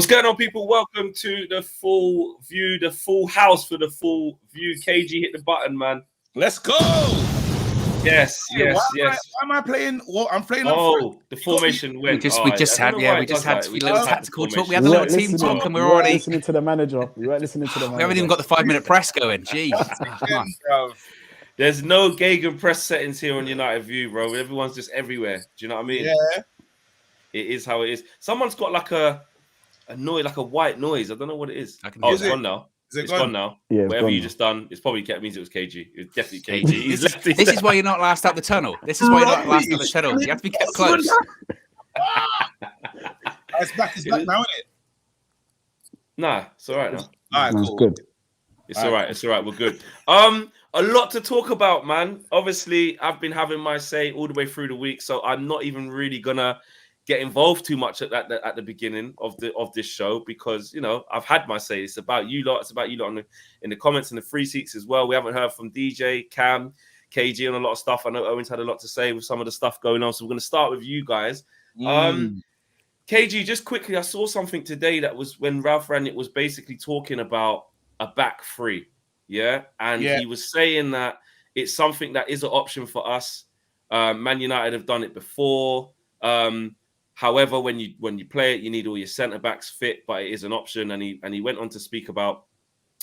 What's going on, people? Welcome to the full view, the full house for the full view. KG, hit the button, man. Let's go. Yes. Why am I playing? Well, I'm playing. The formation went. We just had a little tactical talk. We had a little team talk, and we're already listening to the manager. We weren't listening to the manager. We haven't even got the 5-minute press going. Jeez. There's no Gegen press settings here on United View, bro. Everyone's just everywhere. Do you know what I mean? Yeah. It is how it is. Someone's got like a noise, like a white noise. I don't know what it is. It's gone now. It's gone now. Yeah, whatever you just done, it's probably means it was KG. It was definitely KG. This is why you're not last out the tunnel. This is why you're not last out the tunnel. You have to be kept close. It's back now, isn't it? Nah, it's all right now. All right, That's cool. good. It's all right. It's all right. We're good. A lot to talk about, man. Obviously, I've been having my say all the way through the week, so I'm not even really gonna get involved too much at the beginning of this show because I've had my say. It's about you lot. It's about you lot in the comments and the free seats as well. We haven't heard from DJ, Cam, KG on a lot of stuff. I know Owen's had a lot to say with some of the stuff going on, so we're going to start with you guys. KG, just quickly, I saw something today that was when Ralph Rangnick was basically talking about a back three, and he was saying that it's something that is an option for us. Man United have done it before. However, when you play it, you need all your centre backs fit, but it is an option. And he went on to speak about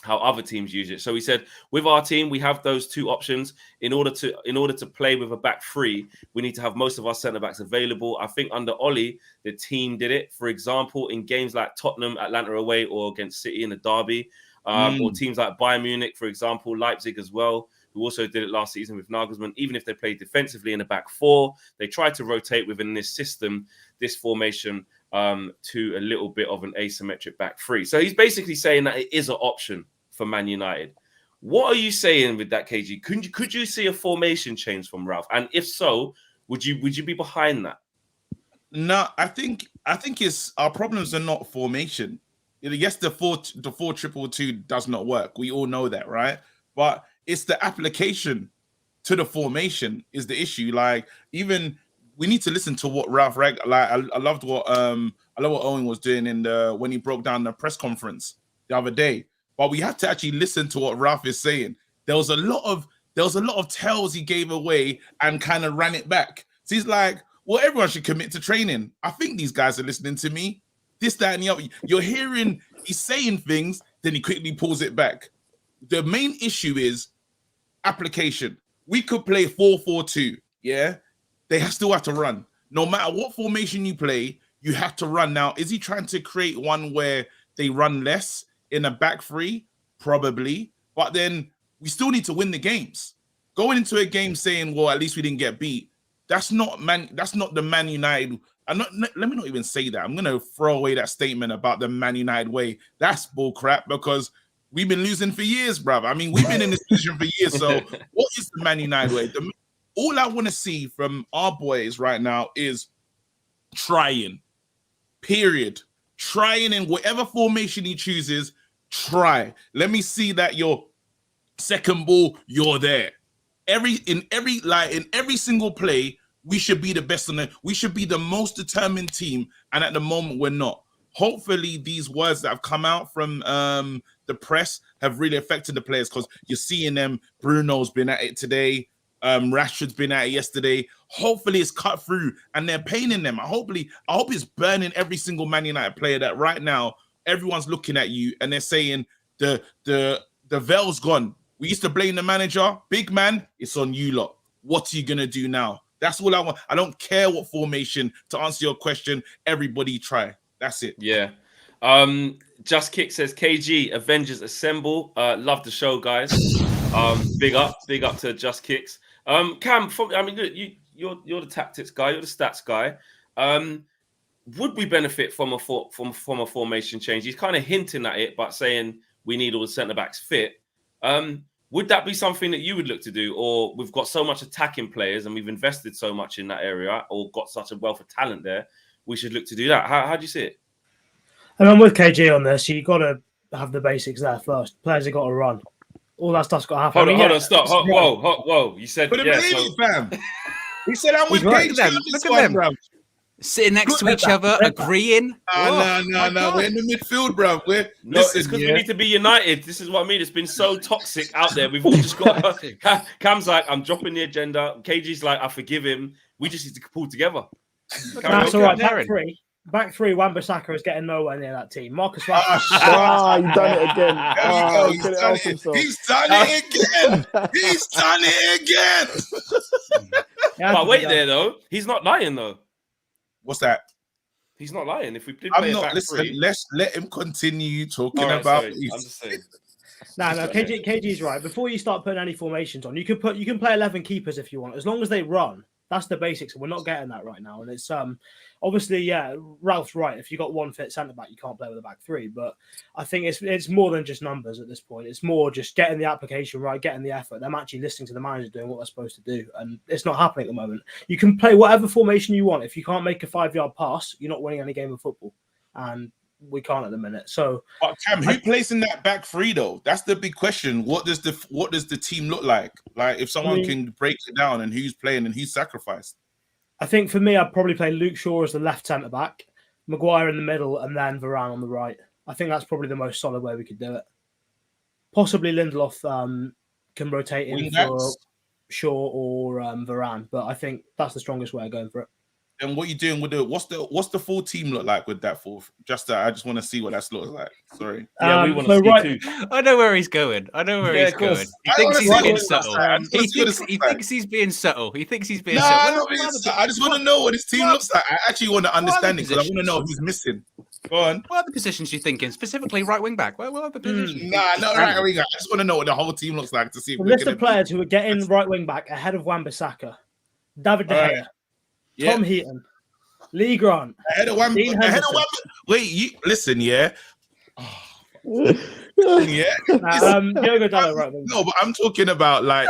how other teams use it. So he said, with our team, we have those two options. In order to play with a back three, we need to have most of our centre backs available. I think under Ollie, the team did it. For example, in games like Tottenham, Atlanta away, or against City in the derby, or teams like Bayern Munich, for example, Leipzig as well, who also did it last season with Nagelsmann. Even if they played defensively in the back four, they tried to rotate within this system, this formation, to a little bit of an asymmetric back three. So he's basically saying that it is an option for Man United. What are you saying with that, KG? Could you see a formation change from Ralph? And if so, would you be behind that? No, I think it's our problems are not formation. Yes, the 4-2-2-2 does not work. We all know that, right? But it's the application to the formation is the issue. Like, even we need to listen to what Ralph Rag. Like, I loved what Owen was doing when he broke down the press conference the other day. But we had to actually listen to what Ralph is saying. There was a lot of tells he gave away and kind of ran it back. So he's like, well, everyone should commit to training. I think these guys are listening to me. This, that, and the other. You're hearing he's saying things, then he quickly pulls it back. The main issue is application. We could play 4-4-2, They still have to run. No matter what formation you play, you have to run. Now, is he trying to create one where they run less in a back three? Probably. But then we still need to win the games. Going into a game saying, well, at least we didn't get beat, that's not the Man United. Let me not even say that. I'm going to throw away that statement about the Man United way. That's bull crap because we've been losing for years, bruv. I mean, we've been in this position for years. So what is the Man United way? All I want to see from our boys right now is trying, period. Trying in whatever formation he chooses, try. Let me see that your second ball, you're there. In every single play, we should be the best on it. We should be the most determined team. And at the moment, we're not. Hopefully, these words that have come out from the press have really affected the players because you're seeing them. Bruno's been at it today. Rashford's been at it yesterday. Hopefully, it's cut through and they're paining them. I hope it's burning every single Man United player that right now everyone's looking at you and they're saying the veil's gone. We used to blame the manager. Big man, it's on you lot. What are you gonna do now? That's all I want. I don't care what formation. To answer your question, everybody try. That's it. Yeah. Just Kick says, KG, Avengers Assemble. Love the show, guys. Big up to Just Kicks. Cam, you're the tactics guy, you're the stats guy. Would we benefit from a formation change? He's kind of hinting at it, but saying we need all the centre backs fit. Would that be something that you would look to do, or we've got so much attacking players and we've invested so much in that area, or got such a wealth of talent there, we should look to do that? How do you see it? And I'm with KG on this. You got to have the basics there first. Players have got to run. All that stuff's got to happen. Hold on, stop. Whoa. You said, fam. He said, I'm with KG. Look at them. Sitting next to each other, agreeing. No. We're in the midfield, bro. It's because we need to be united. This is what I mean. It's been so toxic out there. We've all just got. Cam's like, I'm dropping the agenda. KG's like, I forgive him. We just need to pull together. That's all right. Back three. Wan-Bissaka is getting nowhere near that team. Marcus Rashford. You've done it again. He's done it again. He's done it again. But wait there though. He's not lying though. What's that? He's not lying. If we did play back three, let's let him continue talking about. Sorry. I'm just saying. No, KG's right. Before you start putting any formations on, you can play 11 keepers if you want, as long as they run. That's the basics. We're not getting that right now, and it's obviously Ralph's right. If you got one fit centre back, you can't play with a back three. But I think it's more than just numbers at this point. It's more just getting the application right, getting the effort. Them actually listening to the manager doing what they're supposed to do, and it's not happening at the moment. You can play whatever formation you want. If you can't make a 5-yard pass, you're not winning any game of football, and we can't at the minute. So, but Cam, who plays in that back three though? That's the big question. What does the team look like? Like if someone can break it down and who's playing and who's sacrificed. I think for me, I'd probably play Luke Shaw as the left centre back, Maguire in the middle, and then Varane on the right. I think that's probably the most solid way we could do it. Possibly Lindelof can rotate in for Shaw or Varane, but I think that's the strongest way of going for it. And what you doing with what's the full team look like with that fourth? I just want to see what that looks like. Sorry. Yeah, we want to see too. I know where he's going. He's going. He thinks he's being subtle. He thinks he's being subtle. He thinks he's being subtle. I just want to know what his team looks like. I actually want to understand it because I want to know who's missing. Go on. What other positions are you thinking? Specifically right wing back. What other positions? Right wing back. I just want to know what the whole team looks like to see. The list of players who are getting right wing back ahead of Wan-Bissaka: David De Gea. Tom Heaton, Lee Grant, ahead of Wait, listen, yeah. Diogo Dalot, right? No, but I'm talking about the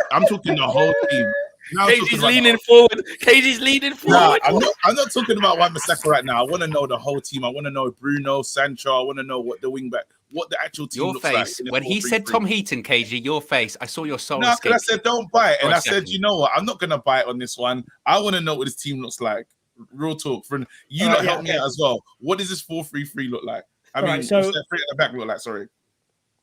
whole team. KG's leaning forward. KG's leaning forward. I'm not talking about Wan-Bissaka right now. I want to know the whole team. I want to know Bruno, Sancho. I want to know what the wing back, what the actual team looks face, like. When he said Tom Heaton, KG, your face, I saw your soul escape. I said don't bite, and I said, you know what? I'm not gonna bite on this one. I want to know what this team looks like. Real talk, friend. You help me out as well. What does this 4-3-3 look like? What's that three at the back look like? Sorry.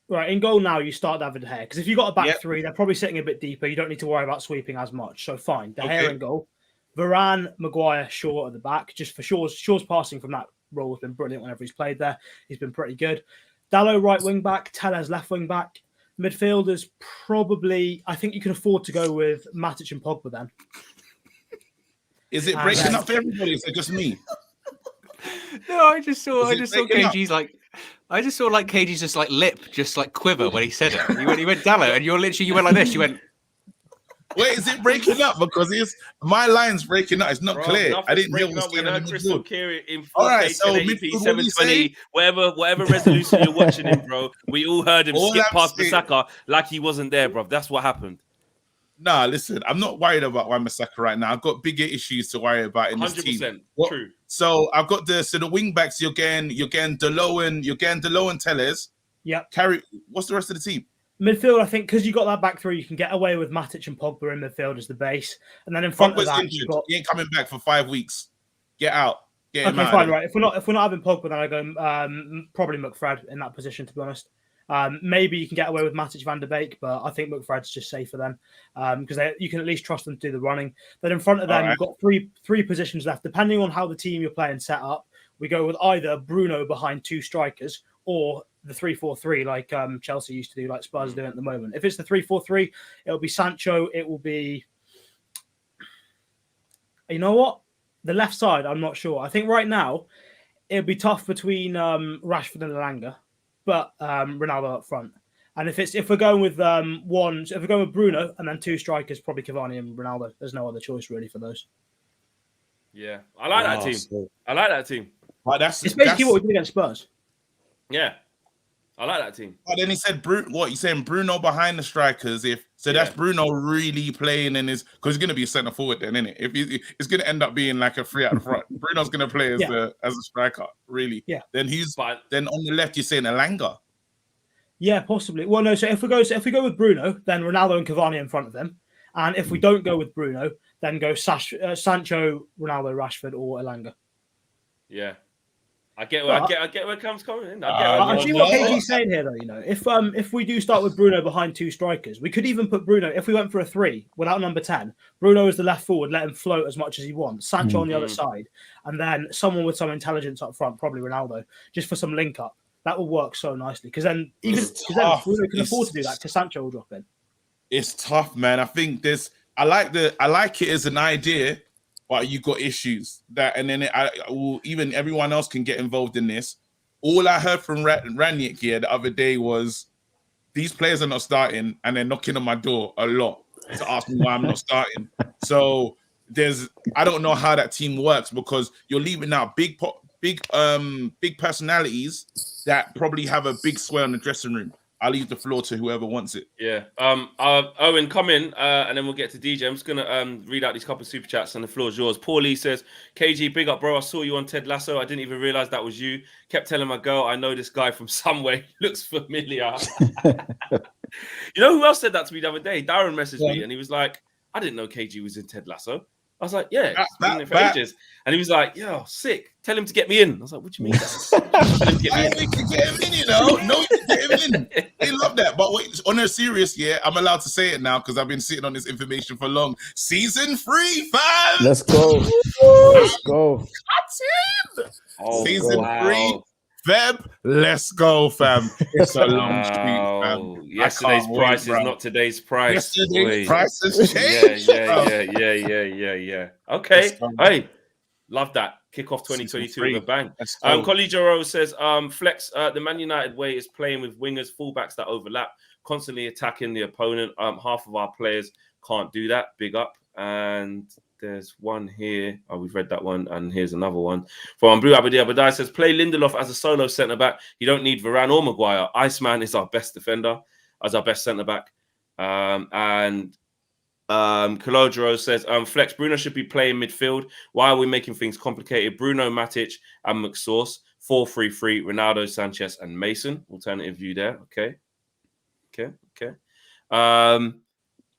Right, in goal now, you start David De Gea. Because if you've got a back three, they're probably sitting a bit deeper. You don't need to worry about sweeping as much. So fine, De Gea in goal. Varane, Maguire, Shaw at the back. Just for Shaw's passing from that role has been brilliant whenever he's played there. He's been pretty good. Dalot right wing back, Tellez left wing back. Midfielders probably, I think you can afford to go with Matic and Pogba then. Is it breaking up for everybody? Is it just me? No, I just saw KG's KG's just like lip, just like quiver when he said it. He went Dalot, and you went like this. You went. Wait, is it breaking up? Because my line's breaking up. It's not clear. I didn't hear what was saying. Crystal clear in 4K, all right, so 1080p, 720, whatever resolution you're watching him, bro. We all heard him skip past Bissaka like he wasn't there, bro. That's what happened. Nah, listen, I'm not worried about Wan-Bissaka right now. I've got bigger issues to worry about in this 100% team. True. So I've got the wing backs. You're getting Dalot and Tellez. Yeah. What's the rest of the team? Midfield, I think, because you got that back three, you can get away with Matic and Pogba in midfield as the base, and then in front of that, you've got... He ain't coming back for 5 weeks. Get out. Get him out. Fine, right. If we're not having Pogba, then I go probably McFred in that position. To be honest, maybe you can get away with Matic, Van der Beek, but I think McFred's just safer then because you can at least trust them to do the running. Then in front of them, you've got three positions left, depending on how the team you're playing set up. We go with either Bruno behind two strikers or the 3-4-3 like Chelsea used to do, like Spurs are doing at the moment. If it's the 3-4-3, it'll be Sancho. It will be, you know what? The left side, I'm not sure. I think right now it'll be tough between Rashford and Elanga, but Ronaldo up front. And if we're going with Bruno and then two strikers, probably Cavani and Ronaldo. There's no other choice really for those. Yeah, I like that team. I like that team. But it's basically what we did against Spurs. Yeah, I like that team. But then he said, what you saying? Bruno behind the strikers. That's Bruno really playing in his because he's going to be a centre forward then, isn't it? If it's going to end up being like a three at the front. Bruno's going to play as a striker, really. Yeah. Then then on the left you're saying Elanga. Yeah, possibly. Well, no. So if we go with Bruno, then Ronaldo and Cavani in front of them, and if we don't go with Bruno, then go Sancho, Ronaldo, Rashford, or Elanga. Yeah. I get where it comes coming in. I see what KG's saying here, though. You know, if we do start with Bruno behind two strikers, we could even put Bruno. If we went for a 3 without number 10, Bruno is the left forward. Let him float as much as he wants. Sancho on the other side, and then someone with some intelligence up front, probably Ronaldo, just for some link up. That will work so nicely because then then Bruno can afford to do that because Sancho will drop in. It's tough, man. I think I like it as an idea, but you got issues that, and then even everyone else can get involved in this. All I heard from RANGNICK here the other day was these players are not starting, and they're knocking on my door a lot to ask me why I'm not starting. So I don't know how that team works because you're leaving out big personalities that probably have a big sway on the dressing room. I'll leave the floor to whoever wants it. Yeah. Owen, come in, and then we'll get to DJ. I'm just gonna read out these couple of super chats, and the floor is yours. Paulie says, "KG, big up, bro. I saw you on Ted Lasso. I didn't even realize that was you. Kept telling my girl, I know this guy from somewhere. He looks familiar." You know who else said that to me the other day? Darren messaged me, and he was like, "I didn't know KG was in Ted Lasso." I was like, "Yeah, it's been there for ages." And he was like, "Yo, sick. Tell him to get me in." I was like, "What do you mean?" Tell him to get me in. We can get him in, you know. No, we can get him in. They love that. But wait, on a serious, I'm allowed to say it now because I've been sitting on this information for long. Season 3, fam. Let's go. Let's go. Cut in. Season 3. Feb, let's go, fam. It's a long street, fam. Yesterday's price is not today's price. Yesterday's price has changed. Yeah. Okay. Hey, love that. Kick off 2022 with a bang. Collie Joro says, Flex, the Man United way is playing with wingers, fullbacks that overlap, constantly attacking the opponent. Half of our players can't do that. Big up. And there's one here. Oh, we've read that one. And here's another one. From Blue Abadai says, play Lindelof as a solo centre-back. You don't need Varane or Maguire. Iceman is our best defender, as our best centre-back. And Kalodro says, Flex, Bruno should be playing midfield. Why are we making things complicated? Bruno, Matic, and McSauce. 4-3-3, Ronaldo, Sanchez, and Mason. Alternative view there. Okay.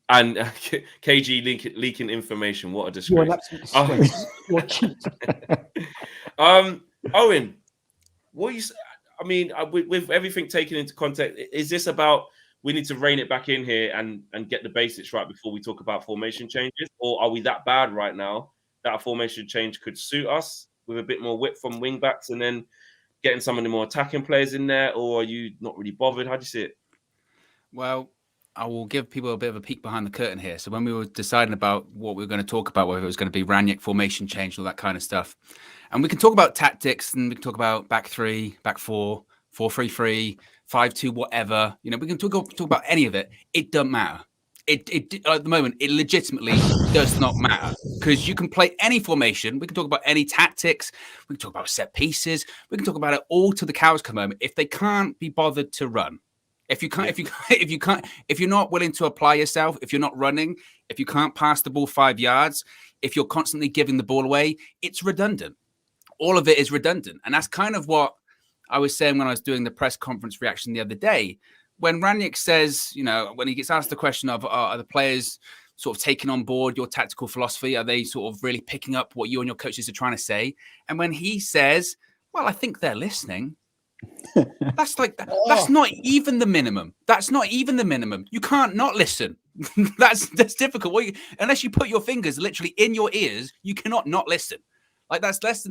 And KG leaking information. What a disgrace. You're cheap. Owen, what you? I mean, with everything taken into context, is this about we need to rein it back in here and get the basics right before we talk about formation changes, or are we that bad right now that a formation change could suit us with a bit more width from wing backs and then getting some of the more attacking players in there, or are you not really bothered? How do you see it? Well, I will give people a bit of a peek behind the curtain here. So when we were deciding about what we were going to talk about, whether it was going to be RANGNICK, formation change, all that kind of stuff, and we can talk about tactics, and we can talk about back 3, back 4, 4-3-3, 5-2, whatever. You know, we can talk about any of it. It doesn't matter. It at the moment, it legitimately does not matter because you can play any formation. We can talk about any tactics. We can talk about set pieces. We can talk about it all till the cows come home. If they can't be bothered to run. If you're not willing to apply yourself, if you're not running, if you can't pass the ball 5 yards, if you're constantly giving the ball away, it's redundant. All of it is redundant. And that's kind of what I was saying when I was doing the press conference reaction the other day. When RANGNICK says, you know, when he gets asked the question of, are the players sort of taking on board your tactical philosophy? Are they sort of really picking up what you and your coaches are trying to say? And when he says, well, I think they're listening. That's not even the minimum. That's not even the minimum. You can't not listen. that's difficult. Unless you put your fingers literally in your ears, you cannot not listen. Like it's less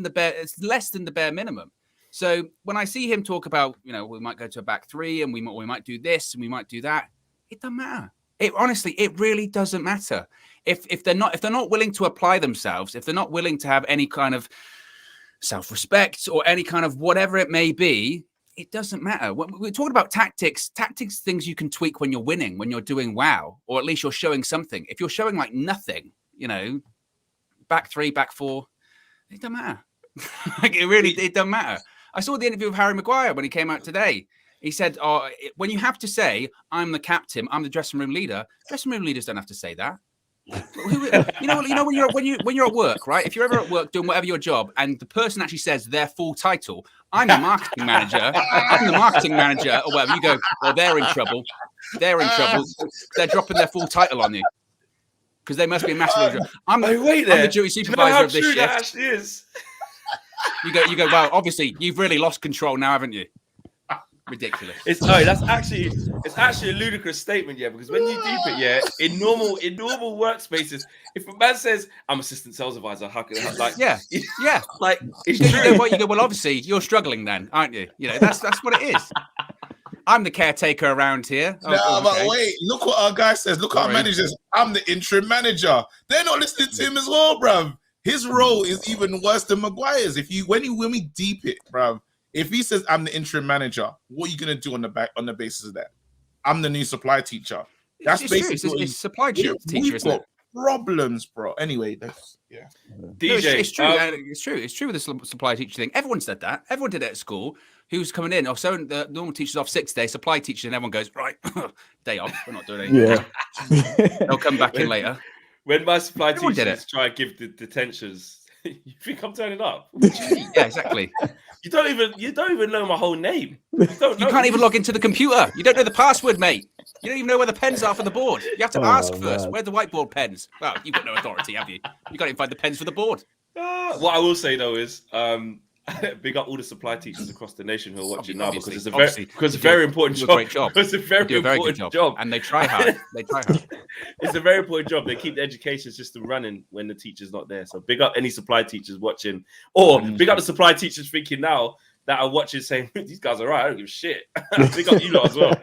than the bare minimum. So when I see him talk about, you know, we might go to a back 3 and we might do this and we might do that, it doesn't matter. It really doesn't matter. If they're not willing to apply themselves, if they're not willing to have any kind of self-respect or any kind of whatever it may be, it doesn't matter. When we're talking about tactics, things you can tweak when you're winning, when you're doing well, or at least you're showing something. If you're showing like nothing, you know, back 3, back 4, it doesn't matter. It doesn't matter. I saw the interview of Harry Maguire when he came out today. He said, when you have to say, I'm the captain, I'm the dressing room leader, dressing room leaders don't have to say that. You know when you're at work, right? If you're ever at work doing whatever your job, and the person actually says their full title, I'm the marketing manager. I'm the marketing manager, or whatever. You go, well, they're in trouble. They're in trouble. They're dropping their full title on you because they must be a massive. I'm the duty supervisor of this shift. You go. Well, obviously, you've really lost control now, haven't you? Ridiculous. It's actually a ludicrous statement, yeah. Because when you deep it, yeah, in normal workspaces, if a man says I'm assistant sales advisor, how can like Yeah, like it's you true. go, well, obviously, you're struggling then, aren't you? You know, that's what it is. I'm the caretaker around here. No, but wait, look what our guy says. Look at our managers. I'm the interim manager. They're not listening to him as well, bruv. His role is even worse than Maguire's. When we deep it, bruv. If he says I'm the interim manager, what are you gonna do on the basis of that? I'm the new supply teacher. That's basically it's supply teacher, isn't it? Problems, bro. Anyway, that's DJ, it's true. It's true. It's true with the supply teacher thing. Everyone said that. Everyone did it at school. Who's coming in? Oh, so the normal teacher's off 6 days, supply teacher, and everyone goes, right, day off. We're not doing anything. Yeah. They'll come back in later. When my supply teachers try to give the detentions, you think I'm turning up? Yeah, exactly. You don't even know my whole name. You can't even log into the computer. You don't know the password, mate. You don't even know where the pens are for the board. You have to ask first. Where are the whiteboard pens? Well, you've got no authority, have you? You can't even find the pens for the board. What I will say though is, big up all the supply teachers across the nation who are watching now because it's a very important job. Great job. It's a very important job, and they try hard. It's a very important job. They keep the education system running when the teacher's not there. So big up any supply teachers watching, or big up the supply teachers thinking now that are watching, saying these guys are right. I don't give a shit. Big up you lot as well.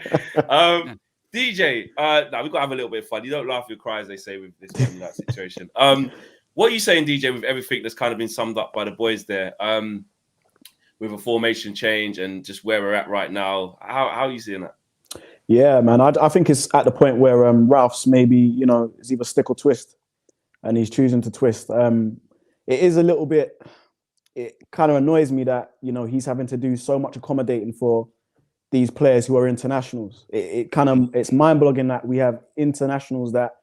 DJ, now we've got to have a little bit of fun. You don't laugh, you cry, as they say with this that situation. What are you saying, DJ, with everything that's kind of been summed up by the boys there? With a formation change and just where we're at right now, how are you seeing that? Yeah, man, I think it's at the point where Ralph's maybe, it's either stick or twist, and he's choosing to twist. It is a little bit, it kind of annoys me that, he's having to do so much accommodating for these players who are internationals. It's mind-boggling that we have internationals that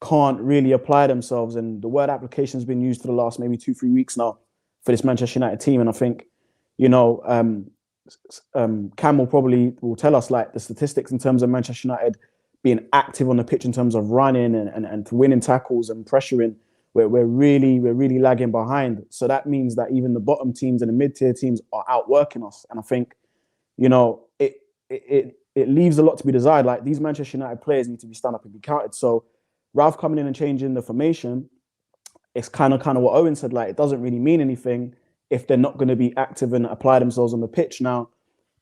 can't really apply themselves, and the word application has been used for the last maybe 2-3 weeks now for this Manchester United team, and I think Cam will tell us like the statistics in terms of Manchester United being active on the pitch in terms of running and winning tackles and pressuring. We're really lagging behind. So that means that even the bottom teams and the mid-tier teams are outworking us. And I think, it leaves a lot to be desired. Like these Manchester United players need to be stand up and be counted. So Ralph coming in and changing the formation, it's kind of what Owen said. Like it doesn't really mean anything if they're not going to be active and apply themselves on the pitch. Now,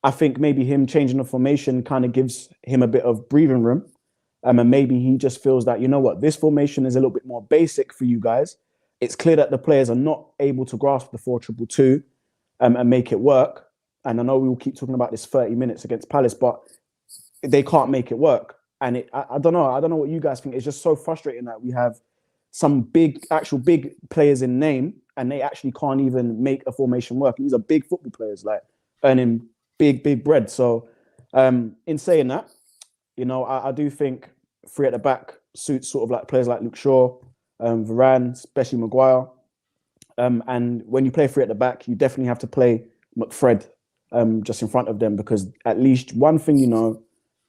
I think maybe him changing the formation kind of gives him a bit of breathing room. And maybe he just feels that, this formation is a little bit more basic for you guys. It's clear that the players are not able to grasp the 4-2-2 and make it work. And I know we will keep talking about this 30 minutes against Palace, but they can't make it work. And I don't know. I don't know what you guys think. It's just so frustrating that we have some actual big players in name, and they actually can't even make a formation work. And these are big football players, like earning big bread. So in saying that, I do think 3 at the back suits sort of like players like Luke Shaw, Varane, especially Maguire. And when you play 3 at the back, you definitely have to play McFred just in front of them, because at least one thing,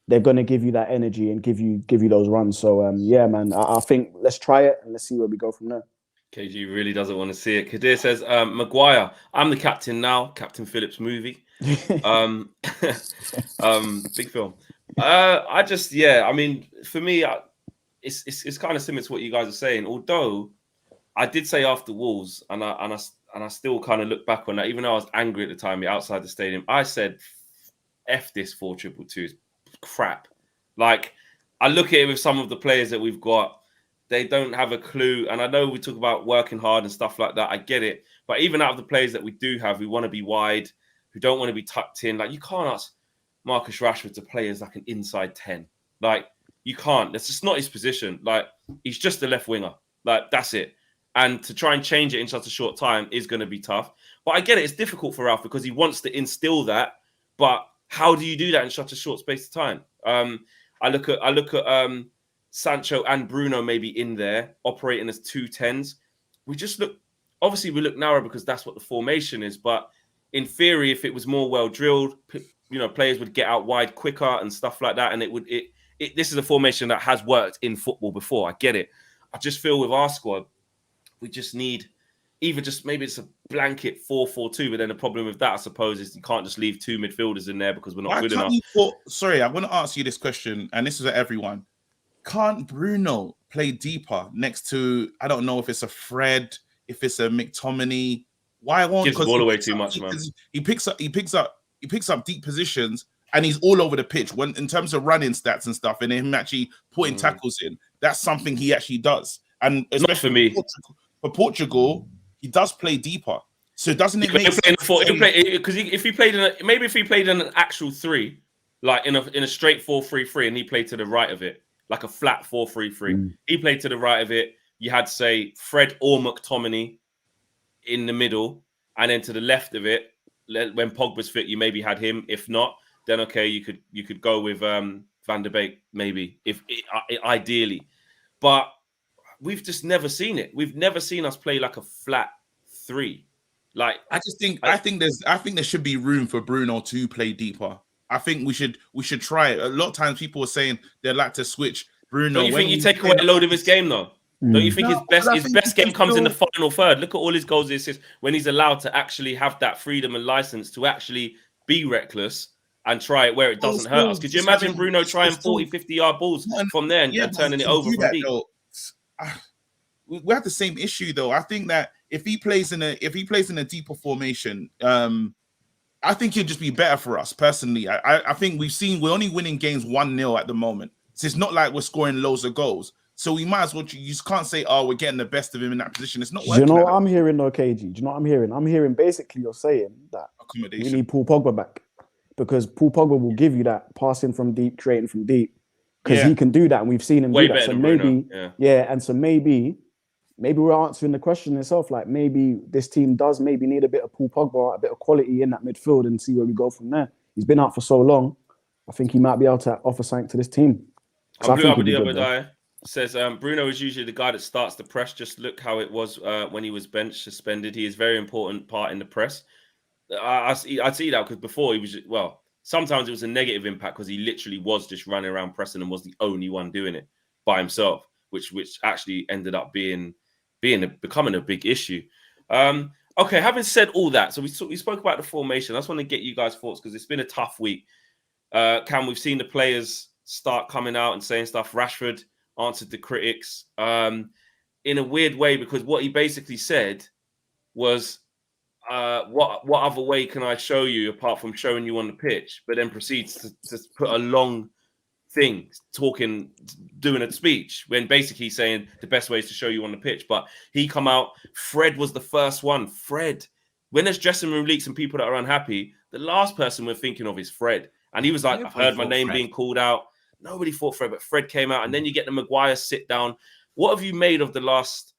they're going to give you that energy and give you those runs. So yeah, man, I think let's try it and let's see where we go from there. KG really doesn't want to see it. Kadir says, Maguire, I'm the captain now. Captain Phillips movie. Big film. For me, it's kind of similar to what you guys are saying. Although I did say after Wolves, and I still kind of look back on that, even though I was angry at the time outside the stadium. I said, "F this 4-2-2 is crap." Like I look at it with some of the players that we've got. They don't have a clue. And I know we talk about working hard and stuff like that. I get it. But even out of the players that we do have, we want to be wide, who don't want to be tucked in. Like, you can't ask Marcus Rashford to play as like an inside 10. Like, you can't. That's just not his position. Like, he's just a left winger. Like, that's it. And to try and change it in such a short time is going to be tough. But I get it. It's difficult for Ralph because he wants to instill that. But how do you do that in such a short space of time? I look at Sancho and Bruno maybe in there operating as 2 10s. We look narrow because that's what the formation is. But in theory, if it was more well drilled, players would get out wide quicker and stuff like that. And this is a formation that has worked in football before. I get it. I just feel with our squad, we just need, either just maybe it's a blanket 4-4-2, but then the problem with that, I suppose, is you can't just leave two midfielders in there because we're not good enough. Sorry, I want to ask you this question, and this is for everyone. Can't Bruno play deeper next to, I don't know if it's a Fred, if it's a McTominay? Why won't? Gives the ball away too much, man. He picks up deep positions, and he's all over the pitch. When in terms of running stats and stuff, and him actually putting tackles in, that's something he actually does. And Not for me. For Portugal, he does play deeper. So doesn't it make sense? Because if he played in an actual 3, like in a straight 4-3-3, and he played to the right of it, like a flat 4-3-3, he played to the right of it. You had, say, Fred or McTominay in the middle, and then to the left of it, when Pogba's fit, you maybe had him. If not, then okay, you could go with Van der Beek maybe, ideally. But we've just never seen it. We've never seen us play like a flat 3. Like I think there should be room for Bruno to play deeper. I think we should try it. A lot of times people are saying they like to switch Bruno. Don't you think you take away a load of his game though? Don't you think his best game comes in the final third? Look at all his goals, assists, when he's allowed to actually have that freedom and license to actually be reckless and try it where it doesn't hurt us. Could you imagine Bruno trying 40, 50-yard balls from there and turning it over from deep? We have the same issue though. I think that if he plays in a deeper formation, I think he'll just be better for us personally. I think we're only winning games 1-0 at the moment. So it's not like we're scoring loads of goals. So we might as well. You just can't say, "Oh, we're getting the best of him in that position." It's not working. Do you know what I'm hearing, though, KG? Do you know what I'm hearing? I'm hearing basically you're saying that we need Paul Pogba back because Paul Pogba will give you that passing from deep, creating from deep, because he can do that, and we've seen him do that. So maybe, and so maybe we're answering the question itself. Like maybe this team does maybe need a bit of Paul Pogba, a bit of quality in that midfield, and see where we go from there. He's been out for so long. I think he might be able to offer something to this team. Says Bruno is usually the guy that starts the press. Just look how it was when he was bench suspended. He is a very important part in the press. I see that because before he was sometimes it was a negative impact because he literally was just running around pressing and was the only one doing it by himself, which actually ended up becoming a big issue. Okay, having said all that, so we spoke about the formation. I just want to get you guys' thoughts because it's been a tough week. We've seen the players start coming out and saying stuff. Rashford answered the critics in a weird way because what he basically said was, what other way can I show you apart from showing you on the pitch? But then proceeds to put a long thing, doing a speech when basically saying the best way is to show you on the pitch. But he come out, Fred was the first one. Fred, when there's dressing room leaks and people that are unhappy, the last person we're thinking of is Fred. And he was like, I've heard my name being called out. Nobody thought Fred, but Fred came out. And then you get the Maguire sit down. What have you made of the last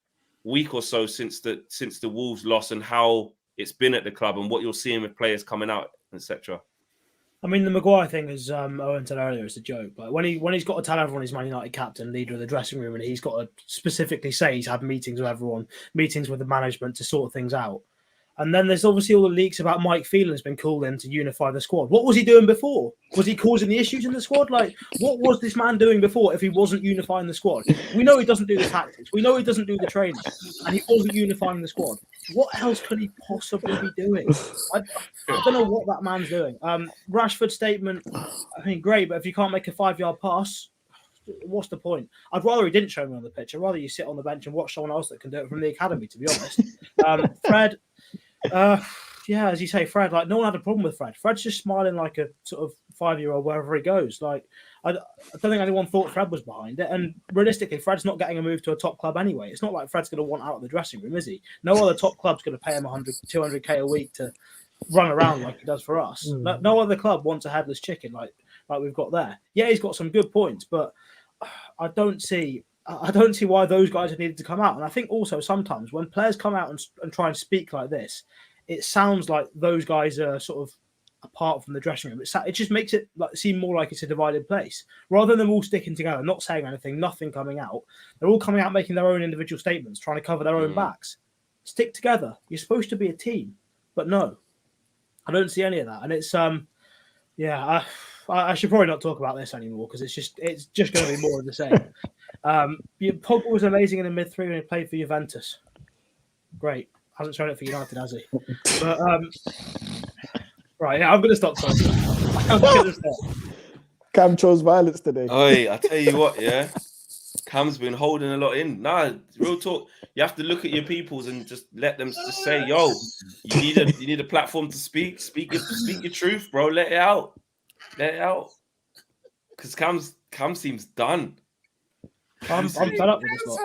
week or so since the Wolves loss and how it's been at the club and what you're seeing with players coming out, etc.? I mean, the Maguire thing, as Owen said earlier, is a joke. Like when he's got to tell everyone he's Man United captain, leader of the dressing room, and he's got to specifically say he's had meetings with everyone, meetings with the management to sort things out. And then there's obviously all the leaks about Mike Phelan's been called in to unify the squad. What was he doing before? Was he causing the issues in the squad? Like, what was this man doing before if he wasn't unifying the squad? We know he doesn't do the tactics. We know he doesn't do the training. And he wasn't unifying the squad. What else could he possibly be doing? I don't know what that man's doing. Rashford's statement, I mean, great, but if you can't make a 5-yard pass, what's the point? I'd rather he didn't show me on the pitch. I'd rather you sit on the bench and watch someone else that can do it from the academy, to be honest. Fred... as you say, Fred, like no one had a problem with Fred. Fred's just smiling like a sort of 5-year-old wherever he goes. Like I don't think anyone thought Fred was behind it. And realistically, Fred's not getting a move to a top club anyway. It's not like Fred's going to want out of the dressing room, is he? No other top club's going to pay him 200k a week to run around like he does for us. No other club wants a headless chicken like we've got there. Yeah, he's got some good points, but I don't see why those guys have needed to come out. And I think also sometimes when players come out and try and speak like this, it sounds like those guys are sort of apart from the dressing room. It just makes it seem more like it's a divided place. Rather than them all sticking together, not saying anything, nothing coming out, they're all coming out making their own individual statements, trying to cover their own backs. Stick together. You're supposed to be a team. But no, I don't see any of that. And it's, I should probably not talk about this anymore because it's just going to be more of the same. Pogba was amazing in the mid-3 when he played for Juventus. Great. Hasn't shown it for United, has he? But right, yeah, I'm going to stop talking. I'm going to stop. Cam chose violence today. Oi, I tell you what, yeah. Cam's been holding a lot in. Nah, real talk. You have to look at your peoples and just let them just say, "Yo, you need a platform to speak. Speak your truth, bro. Let it out. Let it out." Because Cam seems done. I'm fed up with this lot.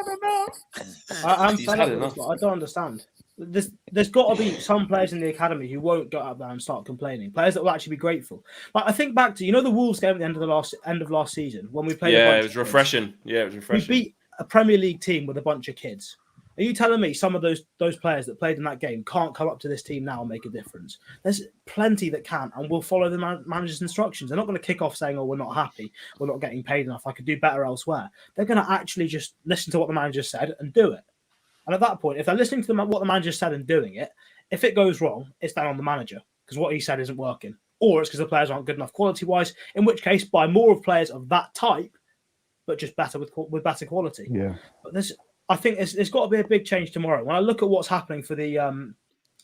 I'm fed up with this lot. I don't understand. There's got to be some players in the academy who won't go out there and start complaining. Players that will actually be grateful. Like I think back to the Wolves game at the end of last season when we played. Yeah, it was refreshing. Yeah, it was refreshing. We beat a Premier League team with a bunch of kids. Are you telling me some of those players that played in that game can't come up to this team now and make a difference? There's plenty that can and will follow the manager's instructions. They're not going to kick off saying, "Oh, we're not happy. We're not getting paid enough. I could do better elsewhere." They're going to actually just listen to what the manager said and do it. And at that point, if they're listening to what the manager said and doing it, if it goes wrong, it's down on the manager because what he said isn't working. Or it's because the players aren't good enough quality-wise, in which case, buy more of players of that type, but just better with better quality. Yeah. But I think there's got to be a big change tomorrow. When I look at what's happening for the,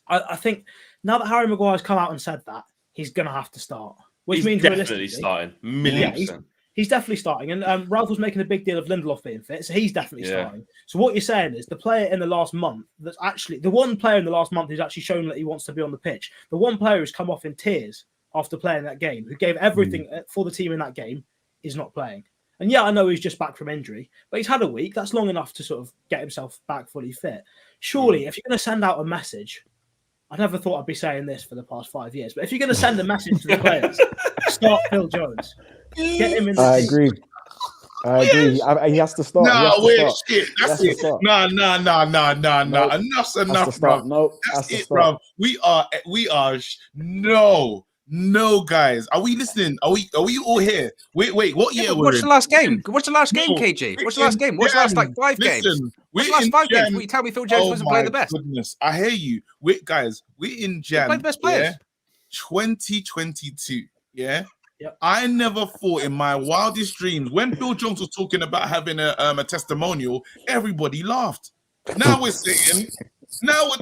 I think now that Harry Maguire's come out and said that, he's going to have to start. Which means definitely starting. %1,000,000%. He's definitely starting. And Ralph was making a big deal of Lindelof being fit, so he's definitely starting. So what you're saying is the player in the last month that's actually the one player in the last month who's actually shown that he wants to be on the pitch, the one player who's come off in tears after playing that game, who gave everything for the team in that game, is not playing. And yeah, I know he's just back from injury, but he's had a week. That's long enough to sort of get himself back fully fit. Surely, if you're going to send out a message, I never thought I'd be saying this for the past 5 years, but if you're going to send a message to the players, start Phil Jones. Get him in the I team. agree. I agree. He has to start. No, wait, shit. That's it. No. Enough's enough, bro. No, that's it, bro. We are. No, guys. Are we listening? Are we all here? Wait. What year? What's the last game? What's the last game, KG? What's the last game? What's the last 5 games? What's the last 5 games? Will you tell me Phil Jones wasn't playing the best? Goodness, I hear you. Wait, guys. We're in Jan. Played the best players. 2022. Yeah. Yep. I never thought in my wildest dreams when Phil Jones was talking about having a testimonial, everybody laughed. Now we're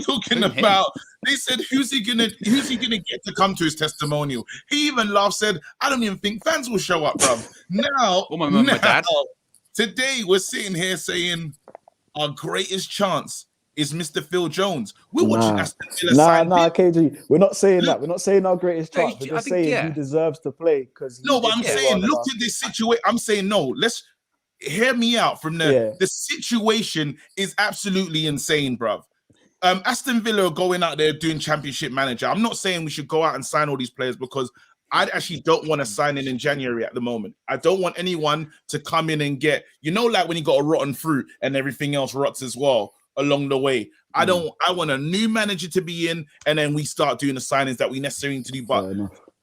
talking about. They said, who's he gonna get to come to his testimonial? He even laughed, said, I don't even think fans will show up, bro. Now, my dad. Today we're sitting here saying our greatest chance is Mr. Phil Jones. We're watching Aston Villa. Nah, KG. We're not saying that. We're not saying our greatest chance. We're just saying he deserves to play because. No, but I'm saying, look at this situation. I'm saying no. Let's hear me out. From the situation is absolutely insane, bruv. Aston Villa are going out there doing championship manager. I'm not saying we should go out and sign all these players because I actually don't want to sign in January at the moment. I don't want anyone to come in and get, like when you got a rotten fruit and everything else rots as well along the way. I want a new manager to be in and then we start doing the signings that we necessarily need to do. But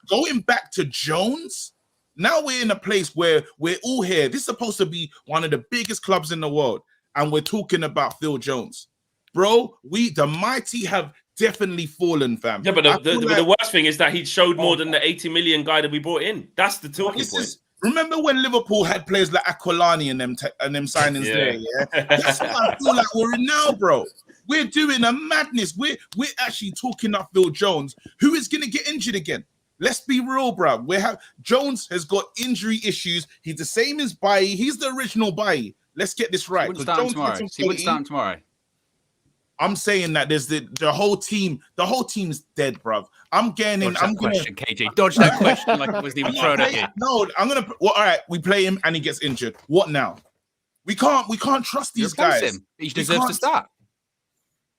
going back to Jones, now we're in a place where we're all here. This is supposed to be one of the biggest clubs in the world. And we're talking about Phil Jones. Bro, the mighty have definitely fallen, fam. Yeah, but the worst thing is that he showed more than the 80 million guy that we brought in. That's the talking point. Remember when Liverpool had players like Aquilani and them signings there, yeah? That's what I feel like we're in now, bro. We're doing a madness. We're actually talking about Phil Jones, who is going to get injured again. Let's be real, bro. Jones has got injury issues. He's the same as Bailly. He's the original Bailly. Let's get this right. He wouldn't start tomorrow. I'm saying that there's the whole team. The whole team's dead, bruv. I'm getting in. I'm going KJ. Dodge that question like it wasn't even thrown at you. No, I'm gonna. Well, all right. We play him and he gets injured. What now? We can't trust these guys. He deserves to start.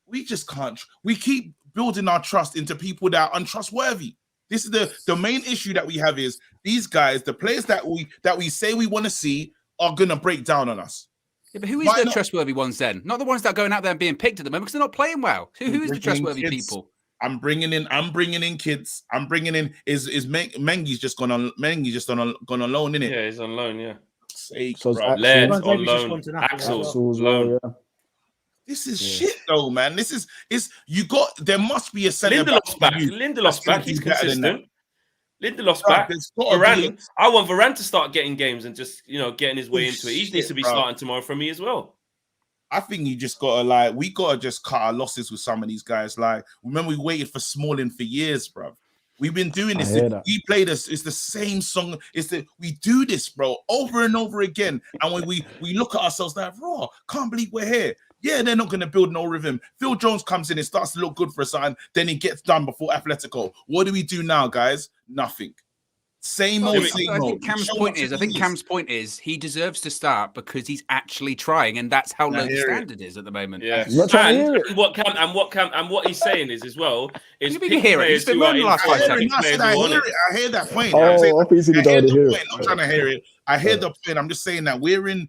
We just can't. We keep building our trust into people that are untrustworthy. This is the main issue that we have is these guys, the players that we say we want to see, are gonna break down on us. Yeah, but who is the trustworthy ones then? Not the ones that are going out there and being picked at the moment because they're not playing well. Who is the trustworthy people? I'm bringing in kids. I'm bringing in is Mengi's just gone on. Mengi's just gone on loan, innit? Yeah, he's on loan. Yeah. Led on loan. Axel's loan. Yeah. This is shit, though, man. There must be a centre Lindelof's back. Lindelof's back. He's consistent. Lindelof's back. Varane. I want Varane to start getting games and just getting his way into it. He needs to be starting tomorrow for me as well. I think you just gotta we gotta just cut our losses with some of these guys. Like, remember we waited for Smalling for years, bro. We've been doing this. We play this. It's the same song. We do this, bro, over and over again. And when we look at ourselves like, raw, can't believe we're here. Yeah, they're not gonna build no rhythm. Phil Jones comes in and starts to look good for a sign, then he gets done before Atletico. What do we do now, guys? Nothing. Same old, same old. I think Cam's point is he deserves to start because he's actually trying, and that's how low the standard is at the moment. Yeah, and what he's saying is as well is you hear it. He's been running the last 5 seconds. I hear that point. I hear I'm trying to hear it. I hear the point. I'm just saying that we're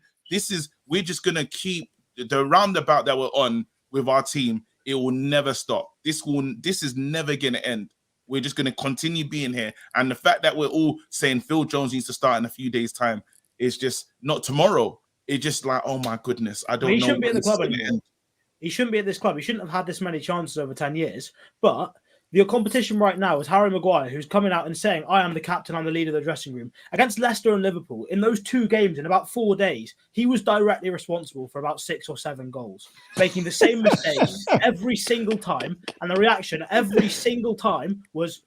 just gonna keep the roundabout that we're on with our team. It will never stop. This is never gonna end. We're just going to continue being here. And the fact that we're all saying Phil Jones needs to start in a few days' time is just not tomorrow. It's just like, oh my goodness, I don't know. He shouldn't be at the club anymore. He shouldn't be at this club. He shouldn't have had this many chances over 10 years. But the competition right now is Harry Maguire, who's coming out and saying, I am the captain, I'm the leader of the dressing room. Against Leicester and Liverpool, in those 2 games in about 4 days, he was directly responsible for about 6 or 7 goals, making the same mistakes every single time. And the reaction every single time was...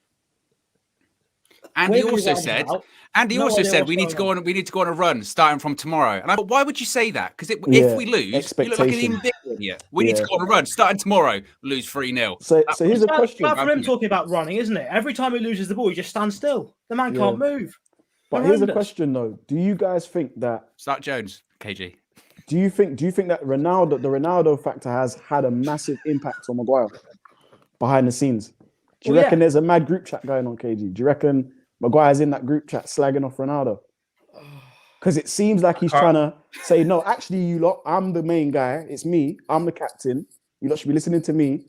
And he also said, we need to go on a run starting from tomorrow. And I thought, why would you say that? Because if we lose, you look like an even bigger idiot. We need to go on a run starting tomorrow, lose 3-0. So here's a question. It's bad for him talking about running, isn't it? Every time he loses the ball, he just stands still. The man can't move. But here's a question though. Do you guys think that Start Jones, KG? Do you think that the Ronaldo factor has had a massive impact on Maguire behind the scenes? Do you reckon there's a mad group chat going on, KG? Do you reckon Maguire's in that group chat slagging off Ronaldo? Because it seems like he's trying to say, no, actually, you lot, I'm the main guy. It's me. I'm the captain. You lot should be listening to me.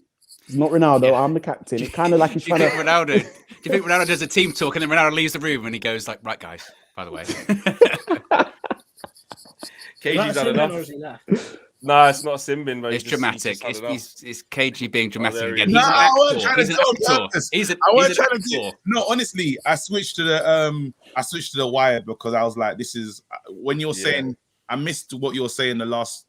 It's not Ronaldo. I'm the captain. It's kind of like he's trying to... Do you think Ronaldo does a team talk and then Ronaldo leaves the room and he goes like, right, guys, by the way. KG's done enough. No, it's not Simbin, but it's dramatic. It's KG being dramatic again. No, I wasn't trying to do. No, honestly, I switched to the Wired because I was like, this is when you're saying I missed what you're saying the last.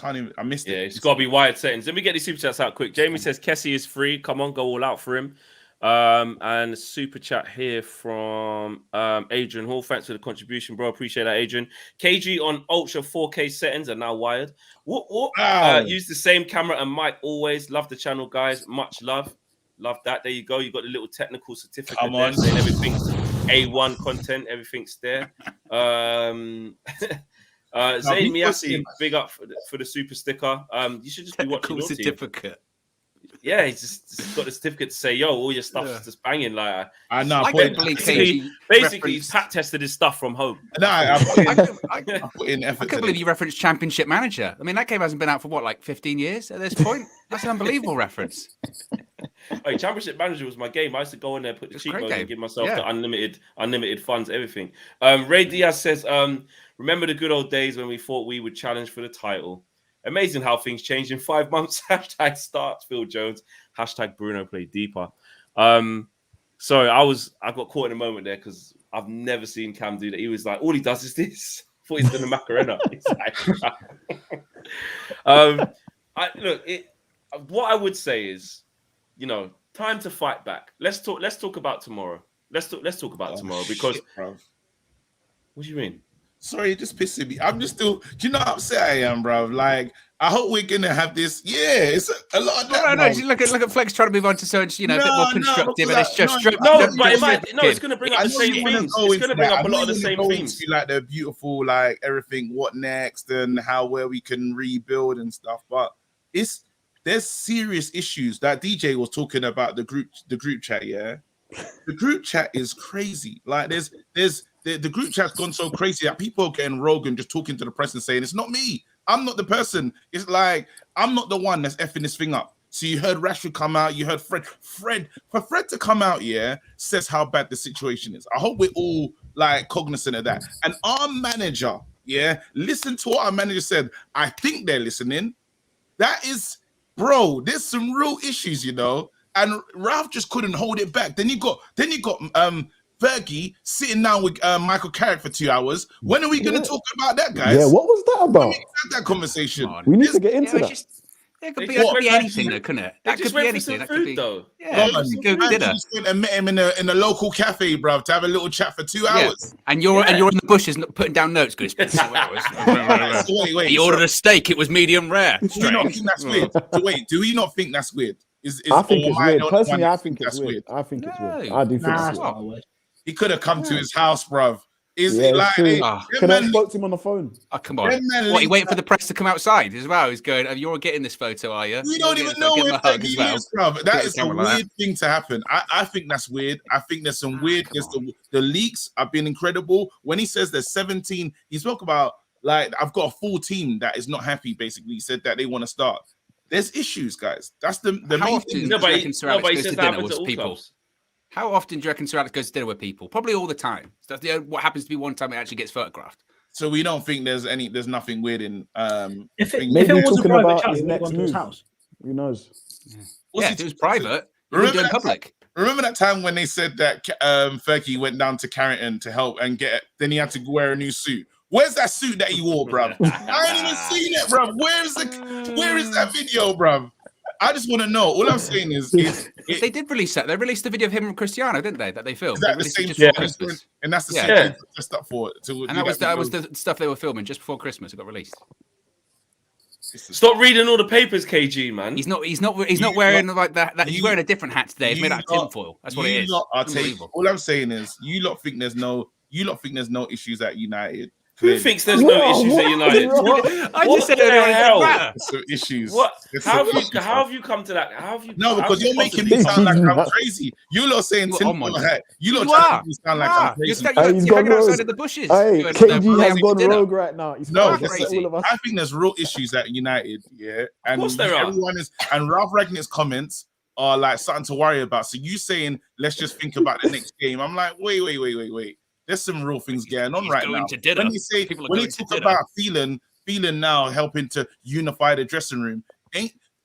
I missed it. Yeah, it's got to be Wired settings. Let me get these super chats out quick. Jamie says Kessie is free. Come on, go all out for him. And super chat here from Adrian Hall. Thanks for the contribution, bro. Appreciate that, Adrian. KG on ultra 4K settings are now wired. Use the same camera and mic always. Love the channel, guys. Much love. Love that. There you go. You got the little technical certificate there saying everything's A1 content. Everything's there. Zayn Miasi, big up for the super sticker. You should just be watching your certificate. Team. Yeah, he's just got a certificate to say, yo, all your stuff's just banging. Like, I know. Basically, he's pat tested his stuff from home. No, I put in effort. I can't believe you referenced Championship Manager. I mean, that game hasn't been out for what, like 15 years at this point? That's an unbelievable reference. Hey, Championship Manager was my game. I used to go in there, put the cheat mode, and give myself the unlimited funds, everything. Ray Diaz says, remember the good old days when we thought we would challenge for the title. Amazing how things changed in 5 months. Hashtag starts Phil Jones. Hashtag Bruno play deeper. Sorry, I got caught in a moment there because I've never seen Cam do that. He was like, all he does is this. I thought he's doing the Macarena. What I would say is, time to fight back. Let's talk about tomorrow. Let's talk about tomorrow because what do you mean? Sorry, it just pissing me. I'm just still. Do you know how upset I am, bro? Like, I hope we're gonna have this. Yeah, it's a lot of that. No. Look at Flex trying to move on to so a bit more constructive, and it's just it's gonna bring up the same themes. It's gonna bring up a lot of the same themes. Like the beautiful, like everything. What next, and where we can rebuild and stuff. But there's serious issues that DJ was talking about the group chat. Yeah, the group chat is crazy. Like there's. The group chat's gone so crazy that people are getting rogue and just talking to the press and saying, it's not me. I'm not the person. It's like, I'm not the one that's effing this thing up. So you heard Rashford come out. You heard Fred. For Fred to come out, says how bad the situation is. I hope we're all like cognizant of that. And our manager, listen to what our manager said. I think they're listening. That is, bro, there's some real issues, And Ralph just couldn't hold it back. Then you got Fergie sitting down with Michael Carrick for 2 hours. When are we going to talk about that, guys? Yeah, what was that When about? we had that conversation. We need to get into that. It could They be, just it could be went anything, back- though, couldn't it? They That just could be went for anything. some That could food, be. though. Yeah, Go on. go Man, dinner. you just went and met him in a local cafe, bruv, to have a little chat for 2 hours. And you're in the bushes putting down notes. Going, it's been 2 hours. So wait, He ordered a steak. It was medium rare. do you not think that's weird? So wait, do you not think that's weird? I think it's weird. Personally, I that think it's that's weird. I think it's weird. No. I do think Nah, it's it's weird. not weird. He could have come to his house, bruv. Is Yeah, it like it's true. hey, Ah. them Could have man- spoke to him on the phone. Oh, come on. them man What, he linked waiting for up- the press to come outside as well? He's going, you're getting this photo, are you? We You're don't getting even this know photo. Give where him a hug Fergie as well. lives, bruv. Get That the is a camera like weird thing to happen. I think that's weird. I think there's some weird. come The leaks have been incredible. When he says there's 17, he spoke about like I've got a full team that is not happy. Basically, he said that they want to start. There's issues, guys. That's the How main often thing. do No, you but reckon Sir Alex he goes says to that dinner happens with at all people? clubs. How often do you reckon Sir Alex goes to dinner with people? Probably all the time. So that's what happens to be one time it actually gets photographed. So we don't think there's nothing weird in If it Maybe was a talking private about chat, his we would have next gone to his move. house. Who knows? What's Yeah, he if it was talking to? private, you wouldn't do it in Remember public. Remember that time when they said that Fergie went down to Carrington to help and then he had to wear a new suit. Where's that suit that he wore, bruv? I ain't even seen it, bruv. Where is that video, bruv? I just want to know. All I'm saying is They did release that. They released the video of him and Cristiano, didn't they? That they filmed. is that They the released it same just thing? before Christmas. And that's the Yeah. same Yeah. thing dressed up for. And that was the stuff they were filming just before Christmas. It got released. Stop reading all the papers, KG, man. He's not wearing like that. He's wearing a different hat today. It's made out of tinfoil. That's what it is. All I'm saying is you lot think there's no issues at United. Who thinks there's no issues at United? I What just said the earlier on, it hell? didn't matter. So issues. What? There's How some have issues, you come to that? How have you? No, how because have you you're making possibly- me sound like I'm Jesus. crazy. You lot saying You are tinfoil on one. hat. You lot You trying to are. make me sound like Ah, I'm crazy. You're He's hanging gone outside rogue. of the bushes. Hey, Going, KG has "Hey, gone dinner." rogue right now. He's No, fucking crazy. all of us. I think there's real issues at United, yeah. And course there are. everyone is, and Ralph Ragnick's comments are like something to worry about. So you saying, let's just think about the next game. I'm like, wait. There's some real things going on He's right going now. to dinner. When you say, People are when you going to talk dinner. about feeling now helping to unify the dressing room,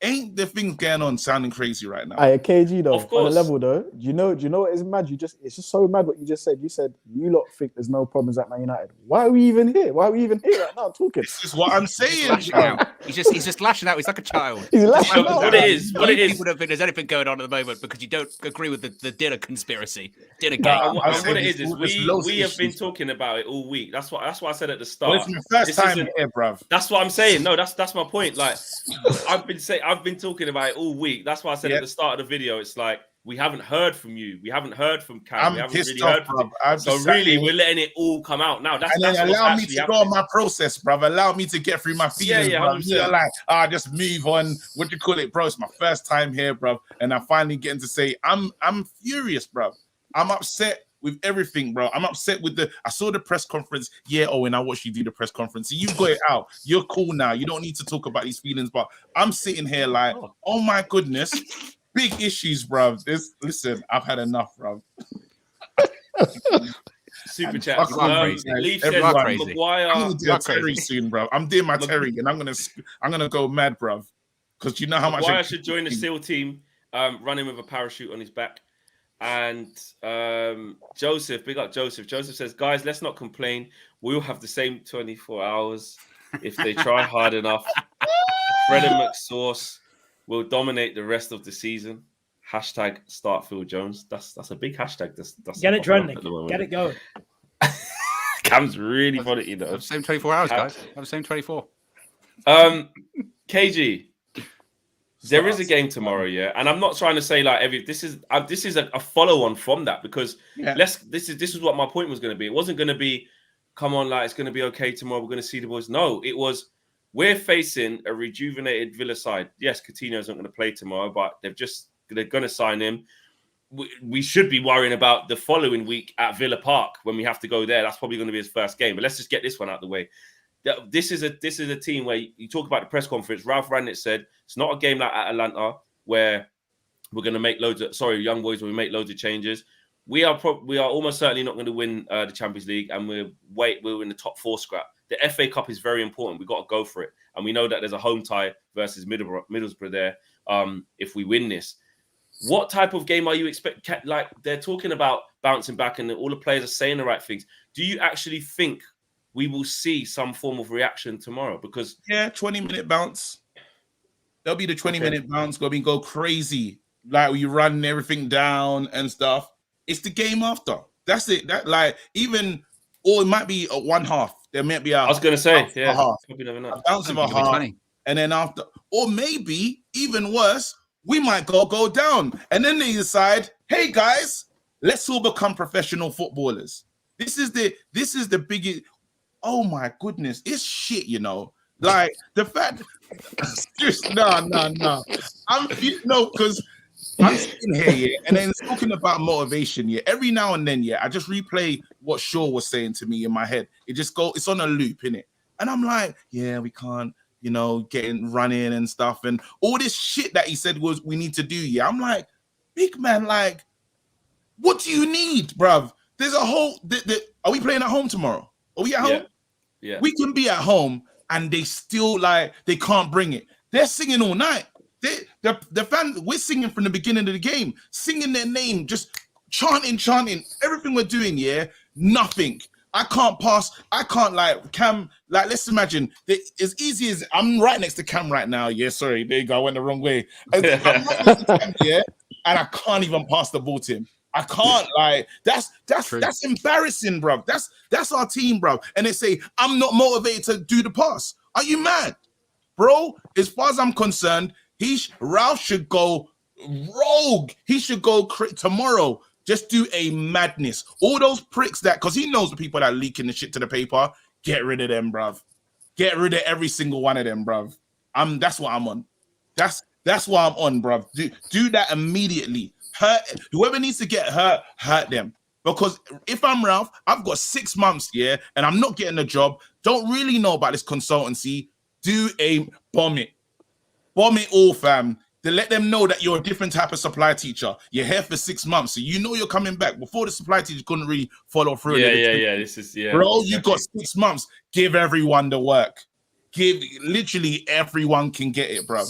ain't the things going on sounding crazy right now? Hey, KG though, Of on a course. level though, do you know what is mad? It's just so mad what you just said. You said you lot think there's no problems at Man United. Why are we even here? Why are we even here right now talking? This is what I'm He's saying. lashing out. He's just lashing out. He's like a child. He's lashing What out. it is, what it is. People don't think there's anything going on at the moment because you don't agree with the dinner conspiracy, dinner Nah, game. And I what said it it's is loads we of have been issues. talking about it all week. That's what I said at the start. Well, it's my first This time isn't- here, bruv. That's what I'm saying. No, that's my point. Like I've been talking about it all week. That's why I said Yeah. at the start of the video, it's like we haven't heard from you. We haven't heard from Cam. We I'm haven't pissed really off, heard from bruv. I'm So just really, saying. we're letting it all come out now. That's And then that's what's allow me actually to go happening. on my process, bruv. Allow me to get through my feelings, yeah, bruv. 100%. You're like, just move on. What do you call it, bro? It's my first time here, bruv. And I'm finally getting to say, I'm furious, bruv. I'm upset with everything, bro. I'm upset with I saw the press conference. Yeah, Owen, I watched you do the press conference. So you got it out. You're cool now. You don't need to talk about these feelings, but I'm sitting here like, oh my goodness. Big issues, bruv. Listen, I've had enough, bruv. Super chat. Fuck you are crazy. Leaf You says are crazy. I'm Maguire. gonna do a Not crazy. Terry soon, bruv. I'm doing my Terry, and I'm gonna go mad, bruv. Because you know how much Maguire should join the SEAL team, running with a parachute on his back. And Joseph, big up Joseph. Joseph says, guys, let's not complain. We'll have the same 24 hours if they try hard enough. Fred and McSauce will dominate the rest of the season. Hashtag start Phil Jones. That's a big hashtag. That's Get it popping up trending. at the moment. Get it going. Cam's really funny, you know. Have the same 24 hours, guys. Have the same 24. KG, there is a game tomorrow, yeah, and I'm not trying to say like this is a follow-on from that because this is what my point was going to be. It wasn't going to be, come on, like it's going to be okay tomorrow. We're going to see the boys. No, it was we're facing a rejuvenated Villa side. Yes, Coutinho's not going to play tomorrow, but they're going to sign him. We should be worrying about the following week at Villa Park when we have to go there. That's probably going to be his first game. But let's just get this one out of the way. This is a team where you talk about the press conference. Ralph Rangnick said it's not a game like Atalanta where we're going to make young boys will make loads of changes. We are almost certainly not going to win the Champions League, and we're in the top 4 scrap. The FA Cup is very important. We've got to go for it, and we know that there's a home tie versus Middlesbrough there. If we win this, What type of game are you expecting? Like, they're talking about bouncing back and all the players are saying the right things. Do you actually think we will see some form of reaction tomorrow? Because 20-minute bounce. There'll be the 20-minute bounce. Go crazy. Like, you run everything down and stuff. It's the game after. That's it. That, like, even, or it might be a one half. There might be I was going to say, a half. A bounce of a half. And then after, or maybe even worse, we might go down. And then they decide, hey guys, let's all become professional footballers. This is the biggest. Oh my goodness, it's shit, you know. Like the fact, just no. Because I'm sitting here, yeah, and then talking about motivation, yeah. Every now and then, yeah, I just replay what Shaw was saying to me in my head. It's on a loop, innit? And I'm like, yeah, we can't, you know, getting running and stuff, and all this shit that he said was we need to do. Yeah, I'm like, big man, like, what do you need, bruv? There's a whole. Are we playing at home tomorrow? Are we at home? Yeah. We can be at home, and they still like they can't bring it. They're singing all night. The fans, we're singing from the beginning of the game, singing their name, just chanting. Everything we're doing, yeah, nothing. I can't pass. I can't like Cam. Like, let's imagine as easy as I'm right next to Cam right now. Yeah, sorry, there you go. I went the wrong way. I'm right next to Cam, yeah, and I can't even pass the ball to him. I can't, like, that's embarrassing, bro. That's our team, bro. And they say I'm not motivated to do the pass. Are you mad, bro? As far as I'm concerned, Ralph should go rogue. He should go tomorrow. Just do a madness. All those pricks because he knows the people that are leaking the shit to the paper. Get rid of them, bruv. Get rid of every single one of them, bruv. That's what I'm on. That's what I'm on, bruv. Do that immediately. Hurt whoever needs to get hurt them. Because if I'm Ralph, I've got 6 months, yeah, and I'm not getting a job. Don't really know about this consultancy. Do a bomb it all, fam. To let them know that you're a different type of supply teacher. You're here for 6 months, so you know you're coming back. Before, the supply teacher couldn't really follow through. Yeah. This is bro. Exactly. You've got 6 months. Give everyone the work. Literally everyone can get it, bro.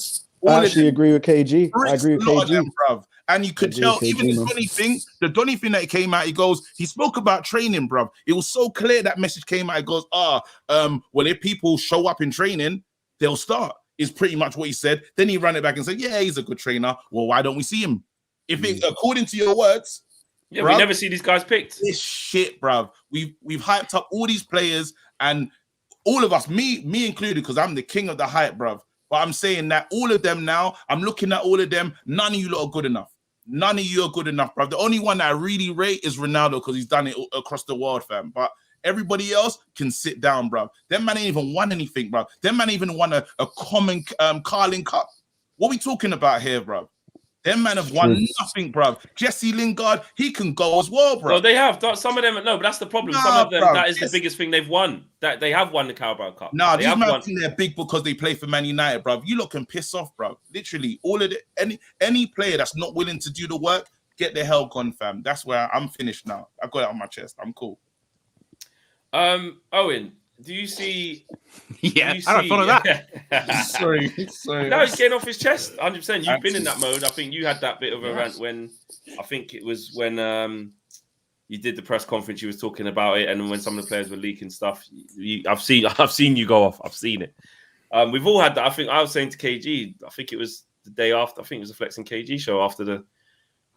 I actually agree with KG. I agree with KG, them, bro. And you could tell, even the Donny thing that came out, he spoke about training, bro. It was so clear that message came out. It goes, well, if people show up in training, they'll start. Is pretty much what he said. Then he ran it back and said, yeah, he's a good trainer. Well, why don't we see him? According to your words, bruv, we never see these guys picked. This shit, bruv. We've hyped up all these players, and all of us, me included, because I'm the king of the hype, bruv. But I'm saying that all of them now, I'm looking at all of them. None of you lot are good enough. None of you are good enough, bruv. The only one that I really rate is Ronaldo, because he's done it across the world, fam. But everybody else can sit down, bruv. Them man ain't even won anything, bruv. Them man even won a common Carling Cup. What we talking about here, bruv? Them man have won nothing, bruv. Jesse Lingard, he can go as well, bruv. No, they have. Some of them, no, but that's the problem. Some of them, that is the biggest thing they've won. That they have won the Carabao Cup. Nah, these men think they're big because they play for Man United, bruv. You lot can piss off, bruv. Literally, all of any player that's not willing to do the work, get the hell gone, fam. That's where I'm finished now. I got it on my chest. I'm cool. Owen, do you see? Yeah, I don't follow that. sorry. No, he's getting off his chest. 100%. You've been in that mode. I think you had that bit of a rant when you did the press conference. You was talking about it, and when some of the players were leaking stuff. I've seen you go off. I've seen it. We've all had that. I think I was saying to KG. I think it was the day after. I think it was a Flex and KG show after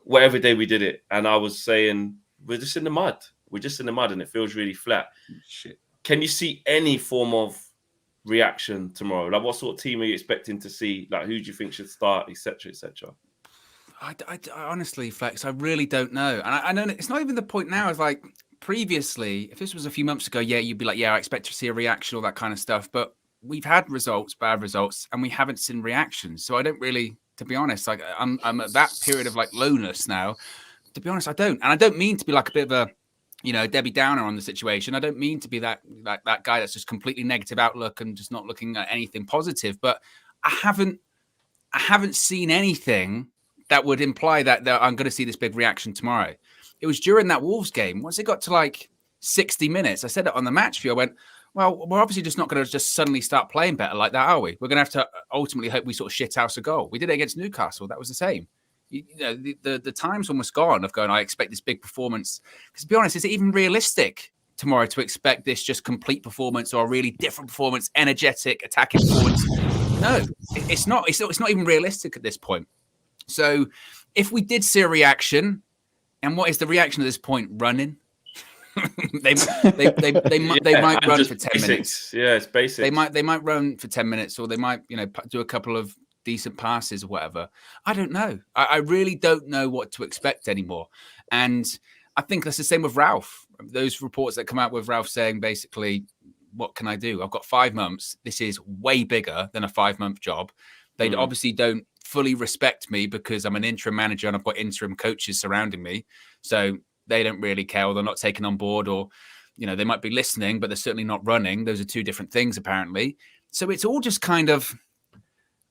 whatever day we did it, and I was saying we're just in the mud. We're just in the mud, and it feels really flat. Shit. Can you see any form of reaction tomorrow? Like, what sort of team are you expecting to see? Like, who do you think should start, etc., etc.? I honestly, Flex, I really don't know. And I know it's not even the point now. It's like previously, if this was a few months ago, yeah, you'd be like, yeah, I expect to see a reaction, all that kind of stuff. But we've had results, bad results, and we haven't seen reactions. So I don't really, to be honest, like I'm at that period of like lowness now. To be honest, I don't. And I don't mean to be like a bit of a, Debbie Downer on the situation. I don't mean to be that guy that's just completely negative outlook and just not looking at anything positive. But I haven't seen anything that would imply that I'm going to see this big reaction tomorrow. It was during that Wolves game. Once it got to like 60 minutes, I said it on the match view. I went, well, we're obviously just not going to just suddenly start playing better like that, are we? We're going to have to ultimately hope we sort of shit house a goal. We did it against Newcastle. That was the same. The time's almost gone of going, I expect this big performance. Because to be honest, is it even realistic tomorrow to expect this just complete performance or a really different performance, energetic, attacking performance? No, it's not. It's not even realistic at this point. So if we did see a reaction, and what is the reaction at this point? Running. they might run for 10 minutes. Yeah, it's basic. They might run for 10 minutes, or they might do a couple of decent passes or whatever. I don't know. I really don't know what to expect anymore. And I think that's the same with Ralph. Those reports that come out with Ralph saying basically, what can I do? I've got 5 months. This is way bigger than a 5-month job. They obviously don't fully respect me because I'm an interim manager and I've got interim coaches surrounding me. So they don't really care, or they're not taken on board, or, they might be listening, but they're certainly not running. Those are two different things, apparently. So it's all just kind of,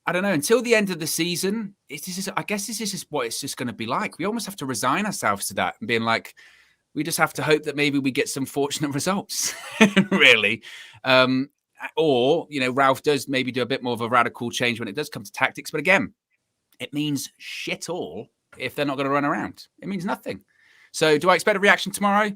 I don't know, until the end of the season, I guess this is just what it's just going to be like. We almost have to resign ourselves to that and being like, we just have to hope that maybe we get some fortunate results, really. Or, Ralph does maybe do a bit more of a radical change when it does come to tactics. But again, it means shit all if they're not going to run around. It means nothing. So do I expect a reaction tomorrow?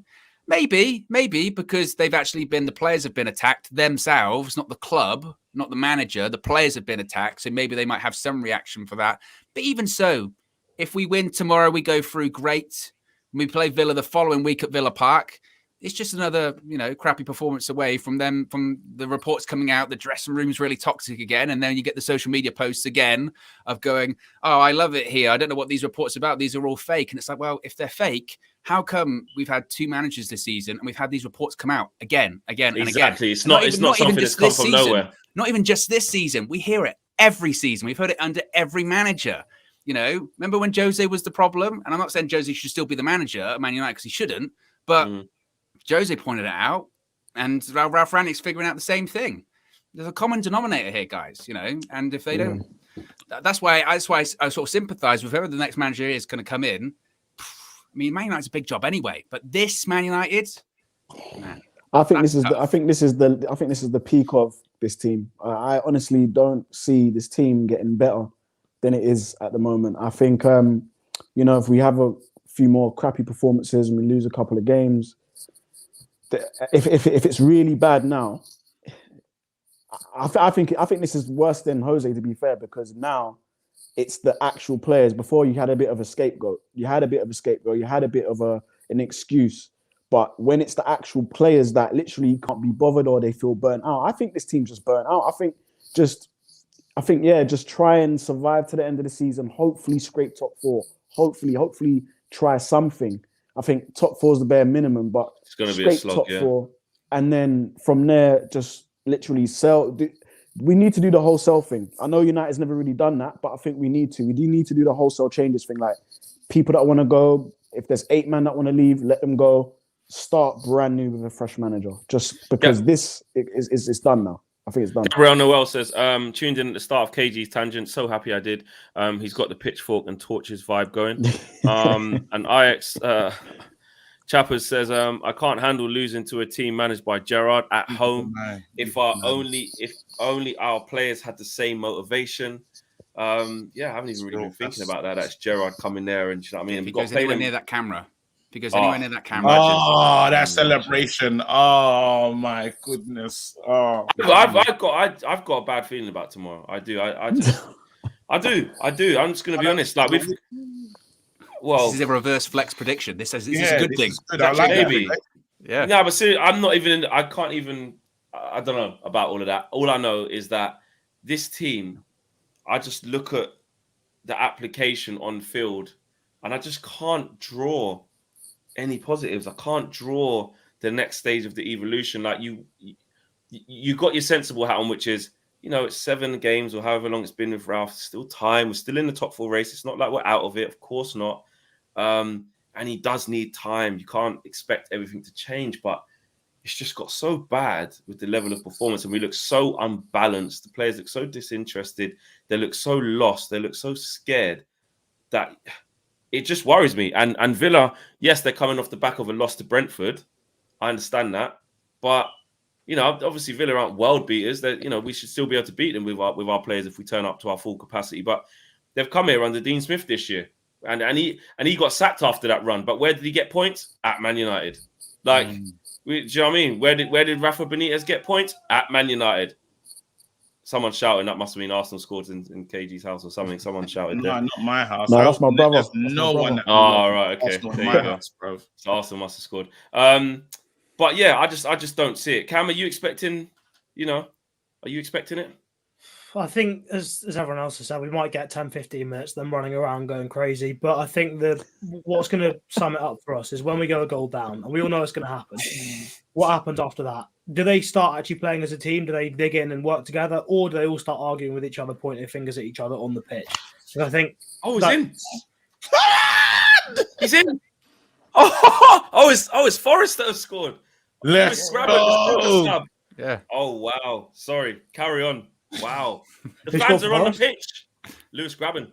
Maybe, because the players have been attacked themselves, not the club, not the manager. The players have been attacked. So maybe they might have some reaction for that. But even so, if we win tomorrow, we go through great. We play Villa the following week at Villa Park. It's just another, crappy performance away from them, from the reports coming out. The dressing room's really toxic again. And then you get the social media posts again of going, oh, I love it here. I don't know what these reports are about. These are all fake. And it's like, well, if they're fake, how come we've had 2 managers this season and we've had these reports come out again and again? Exactly. It's not something that's come from nowhere. Not even just this season. We hear it every season. We've heard it under every manager. Remember when Jose was the problem? And I'm not saying Jose should still be the manager at Man United because he shouldn't, but Jose pointed it out, and Ralph Rangnick's figuring out the same thing. There's a common denominator here, guys, and if they don't, that's why I sort of sympathize with whoever the next manager is going to come in. I mean, Man United's a big job anyway, but this Man United, man, I think this is the peak of this team. I honestly don't see this team getting better than it is at the moment. I think, if we have a few more crappy performances and we lose a couple of games, if it's really bad now, I think this is worse than Jose, to be fair, because now it's the actual players. Before, you had a bit of a scapegoat. You had a bit of an excuse. But when it's the actual players that literally can't be bothered or they feel burnt out, I think this team's just burnt out. I think just try and survive to the end of the season. Hopefully scrape top 4. Hopefully try something. I think top 4 is the bare minimum, but it's going to be a slog, top 4, and then from there, just literally sell. We need to do the wholesale thing. I know United's never really done that, but I think we need to. We do need to do the wholesale changes thing. Like, people that want to go, if there's 8 men that want to leave, let them go. Start brand new with a fresh manager. Just because this is done now. I think it's done. Gabriel Noel says, tuned in at the start of KG's tangent. So happy I did. He's got the pitchfork and torches vibe going. And IX Chappers says, I can't handle losing to a team managed by Gerrard at home. If only our players had the same motivation. I haven't even really been thinking about that. That's Gerrard coming there, and you know what I mean. If he goes anywhere near that camera. Oh, that celebration! Oh my goodness! Oh, I've got a bad feeling about tomorrow. I do. I do. I'm just going to be honest. Like this is a reverse flex prediction. This is a good thing. Good. I like maybe. That. Yeah. No, but seriously, I'm not even. I can't even. I don't know about all of that. All I know is that this team. I just look at the application on field, and I just can't draw any positives. I can't draw the next stage of the evolution. Like you got your sensible hat on, which is, it's 7 games or however long it's been with Ralph. Still time. We're still in the top 4 race. It's not like we're out of it. Of course not. And he does need time. You can't expect everything to change, but it's just got so bad with the level of performance, and we look so unbalanced. The players look so disinterested. They look so lost. They look so scared that it just worries me. And Villa, yes, they're coming off the back of a loss to Brentford. I understand that. But, obviously Villa aren't world beaters. That we should still be able to beat them with our players if we turn up to our full capacity. But they've come here under Dean Smith this year. and he got sacked after that run. But where did he get points? At Man United. Like, do you know what I mean? Where did Rafa Benitez get points? At Man United. Someone shouting. That must have been Arsenal scored in KG's house or something. Someone shouted. No, there. not my house. No, that's my brother. There's That's my no one. brother. Oh, right, okay. Arsenal in There my you go. house, bro. So Arsenal must have scored. But yeah, I just don't see it. Cam, are you expecting? Are you expecting it? I think, as everyone else has said, we might get 10, 15 minutes, them running around going crazy. But I think what's going to sum it up for us is when we go a goal down, and we all know it's going to happen. What happens after that? Do they start actually playing as a team? Do they dig in and work together? Or do they all start arguing with each other, pointing fingers at each other on the pitch? And I think... Oh, he's in. He's in. Oh, it's Forrest that has scored. Let's Grab go. it. Yeah. Oh, wow. Sorry. Carry on. Wow. The Who's fans got are on the Forrest? pitch. Lewis Graben.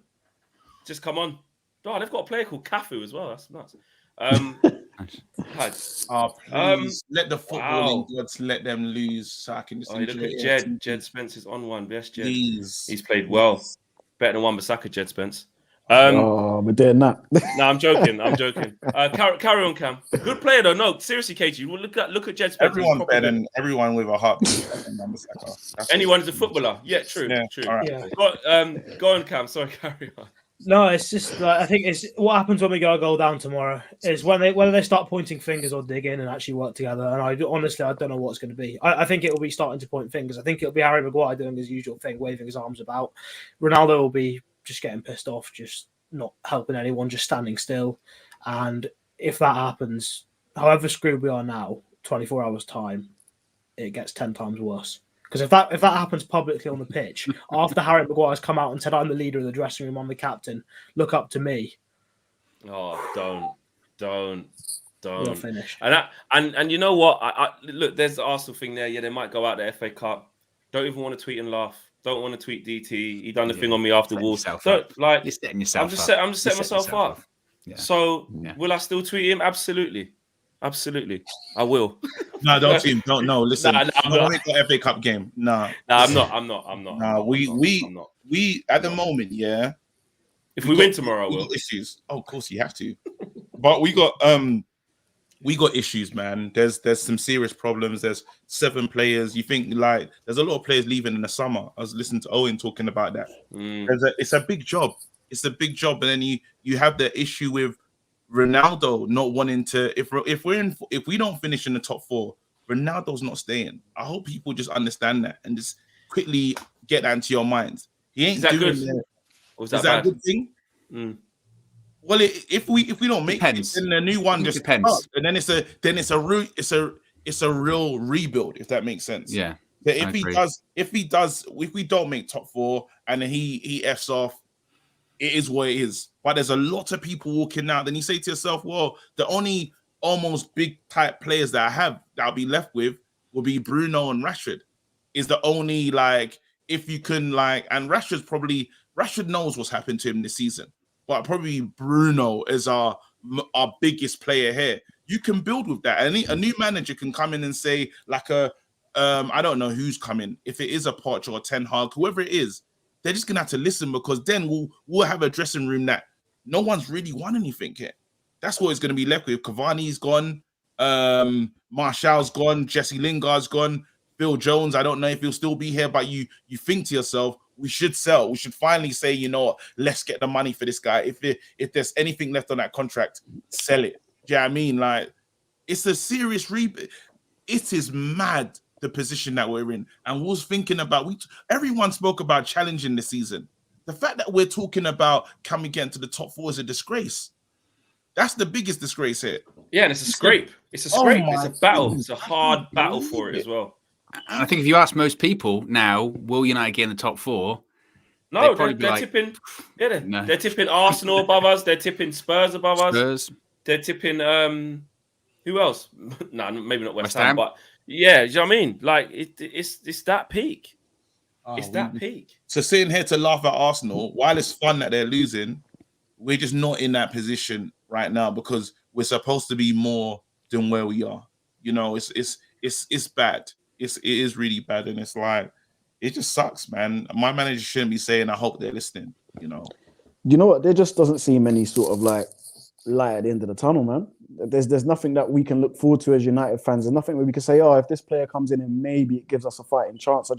Just come on. Oh, they've got a player called Cafu as well. That's nuts. God. Oh, please let the footballing Wow. gods let them lose so I can just Oh, you enjoy look it. at Jed. Jed Spence is on one. Yes, Jed. Please. He's played well. Better than Wan-Bissaka, Jed Spence. We're doing that. No, I'm joking. Carry on, Cam. Good player though. No, seriously, KG. Look at Jed Spence. Everyone better than everyone with a heart. Anyone is a footballer. Yeah, true. Yeah, True. all right. Yeah. Go on, Cam. Sorry, carry on. No, it's just like, I think it's what happens when we go a goal down tomorrow is whether they start pointing fingers or dig in and actually work together. And I don't know what it's going to be. I think it will be starting to point fingers. I think it'll be Harry Maguire doing his usual thing, waving his arms about. Ronaldo will be just getting pissed off, just not helping anyone, just standing still. And if that happens, however screwed we are now, 24 hours time, it gets 10 times worse. Because if that happens publicly on the pitch, after Harry Maguire's come out and said, I'm the leader of the dressing room, I'm the captain, look up to me. Oh, don't. You're finished. And you know what? I look, there's the Arsenal thing there. Yeah, they might go out the FA Cup. Don't even want to tweet and laugh. Don't want to tweet DT. He done the thing on me after Wolves. You're setting yourself I'm just setting myself up. Yeah. So will I still tweet him? Absolutely. I will. No, don't team. Don't no. Listen, I'm not. make the FA Cup game. Nah, I'm not. Nah, we at the moment, yeah. If we win tomorrow, I we will. got issues. Oh, of course you have to. But we got issues, man. There's some serious problems. There's 7 players. You think like there's a lot of players leaving in the summer. I was listening to Owen talking about that. It's a big job. It's a big job, and then you have the issue with Ronaldo not wanting to. If we don't finish in the top 4, Ronaldo's not staying. I hope people just understand that and just quickly get that into your minds. He ain't doing that. Is that a good thing? Well, if we don't make it, then the new one just depends. And then it's a real rebuild, if that makes sense. Yeah. But if we don't make top 4 and then he F's off, it is what it is. But there's a lot of people walking out. Then you say to yourself, well, the only almost big type players that I'll be left with will be Bruno and Rashford. Is the only if you can and Rashford knows what's happened to him this season. But probably Bruno is our biggest player here. You can build with that. A new manager can come in and say I don't know who's coming. If it is a Poch or a Ten Hag, whoever it is, they're just gonna have to listen because then we'll have a dressing room that no one's really won anything here. That's what it's gonna be left with. Cavani's gone, Martial's gone, Jesse Lingard's gone, Phil Jones. I don't know if he'll still be here, but you think to yourself, we should sell. We should finally say, you know what, let's get the money for this guy. If there's anything left on that contract, sell it. Do you know what I mean? It's a serious rebuild. It is mad the position that we're in. And we was thinking about everyone spoke about challenging this season. The fact that we're talking about can we get into the top 4 is a disgrace. That's the biggest disgrace here. Yeah, and it's a scrape. It's a scrape. It's a battle. It's a hard battle for it as well. And I think if you ask most people now, will United get in the top 4? No, they're tipping. Yeah, they're tipping Arsenal above us. They're tipping Spurs above us. They're tipping who else? No, maybe not West Ham, but yeah, do you know what I mean? It's that peak. It's that peak. So sitting here to laugh at Arsenal, while it's fun that they're losing, we're just not in that position right now because we're supposed to be more than where we are. You know, it's bad. It is really bad, and it's it just sucks, man. My manager shouldn't be saying, I hope they're listening, you know. You know what? There just doesn't seem any sort of like light at the end of the tunnel, man. There's nothing that we can look forward to as United fans. There's nothing where we can say, oh, if this player comes in and maybe it gives us a fighting chance.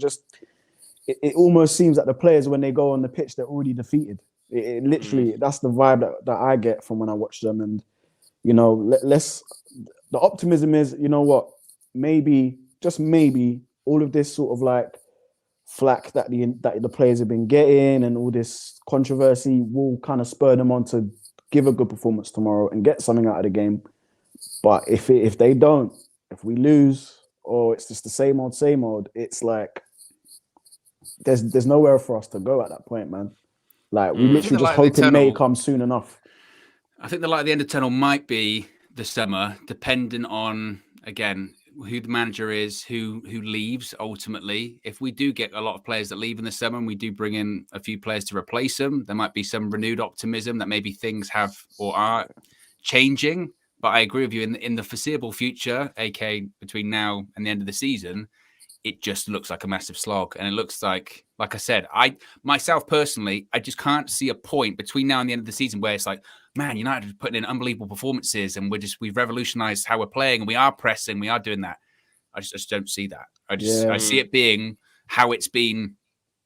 It almost seems that the players, when they go on the pitch, they're already defeated. It literally, that's the vibe that I get from when I watch them. And, you know, the optimism is, you know what, maybe, just maybe, all of this sort of like flack that the players have been getting and all this controversy will kind of spur them on to give a good performance tomorrow and get something out of the game. But if they don't, if we lose, or it's just the same old, it's like there's nowhere for us to go at that point, man. Like we literally just hope it may come soon enough. I think the light at the end of the tunnel might be the summer, depending on, again, who the manager is, who leaves ultimately. If we do get a lot of players that leave in the summer and we do bring in a few players to replace them, there might be some renewed optimism that maybe things have or are changing. But I agree with you, in the foreseeable future, aka between now and the end of the season, it just looks like a massive slog. And it looks like I said, myself personally, I just can't see a point between now and the end of the season where it's like, man, United are putting in unbelievable performances and we've revolutionized how we're playing and we are pressing, we are doing that. I just don't see that. I see it being how it's been,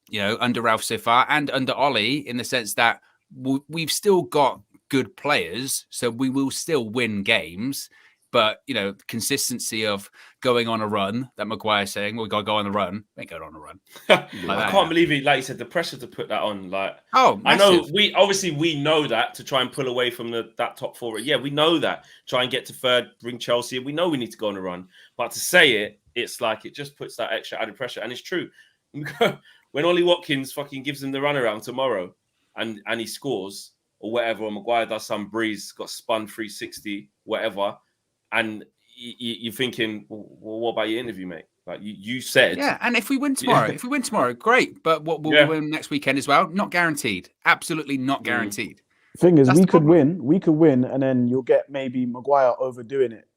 you know, under Ralph so far and under Ollie, in the sense that we've still got good players, so we will still win games. But, you know, consistency of going on a run, that Maguire's saying, well, we got to go on the run. We ain't going on a run. I can't believe it. Like you said, the pressure to put that on. Like, oh, massive. I know we know that to try and pull away from that top four. Yeah, we know that. Try and get to third, bring Chelsea. We know we need to go on a run. But to say it, it's like it just puts that extra added pressure. And it's true. When Ollie Watkins fucking gives him the runaround tomorrow and he scores or whatever, or Maguire does some breeze, got spun 360, whatever. And you're thinking, well, what about your interview, mate? Like you said, yeah. And if we win tomorrow, great. But what will we win next weekend as well? Not guaranteed. Absolutely not guaranteed. Thing is, we could win, and then you'll get maybe Maguire overdoing it.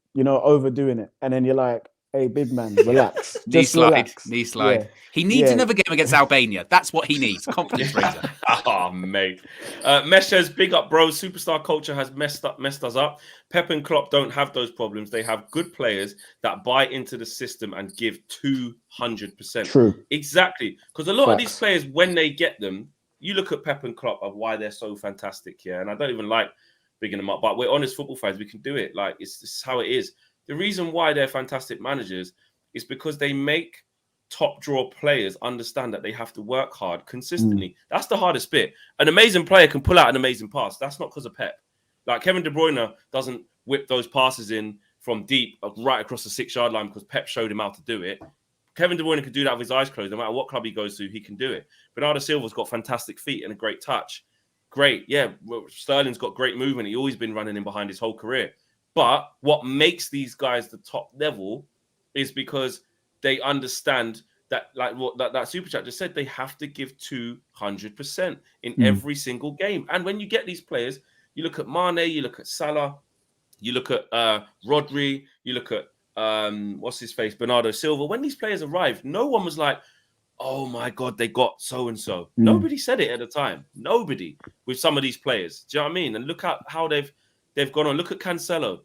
And then you're like, hey, big man, relax. Knee slide. Yeah. He needs another game against Albania. That's what he needs. Confidence raiser. Oh, mate. Mesh says, big up, bro. Superstar culture has messed us up. Pep and Klopp don't have those problems. They have good players that buy into the system and give 200%. True. Exactly. Because a lot of these players, when they get them, you look at Pep and Klopp of why they're so fantastic here. And I don't even like bigging them up, but we're honest football fans. We can do it. Like, this is how it is. The reason why they're fantastic managers is because they make top draw players understand that they have to work hard consistently. That's the hardest bit. An amazing player can pull out an amazing pass. That's not because of Pep. Like Kevin De Bruyne doesn't whip those passes in from deep right across the 6-yard line because Pep showed him how to do it. Kevin De Bruyne can do that with his eyes closed. No matter what club he goes to, he can do it. Bernardo Silva's got fantastic feet and a great touch. Great. Yeah, Sterling's got great movement. He's always been running in behind his whole career. But what makes these guys the top level is because they understand that, like what that super chat just said, they have to give 200% in every single game. And when you get these players, you look at Mane, you look at Salah, you look at Rodri, you look at Bernardo Silva. When these players arrived, no one was like, oh my God, they got so-and-so. Nobody said it at the time. Nobody with some of these players. Do you know what I mean? And look at how they've gone on. Look at Cancelo.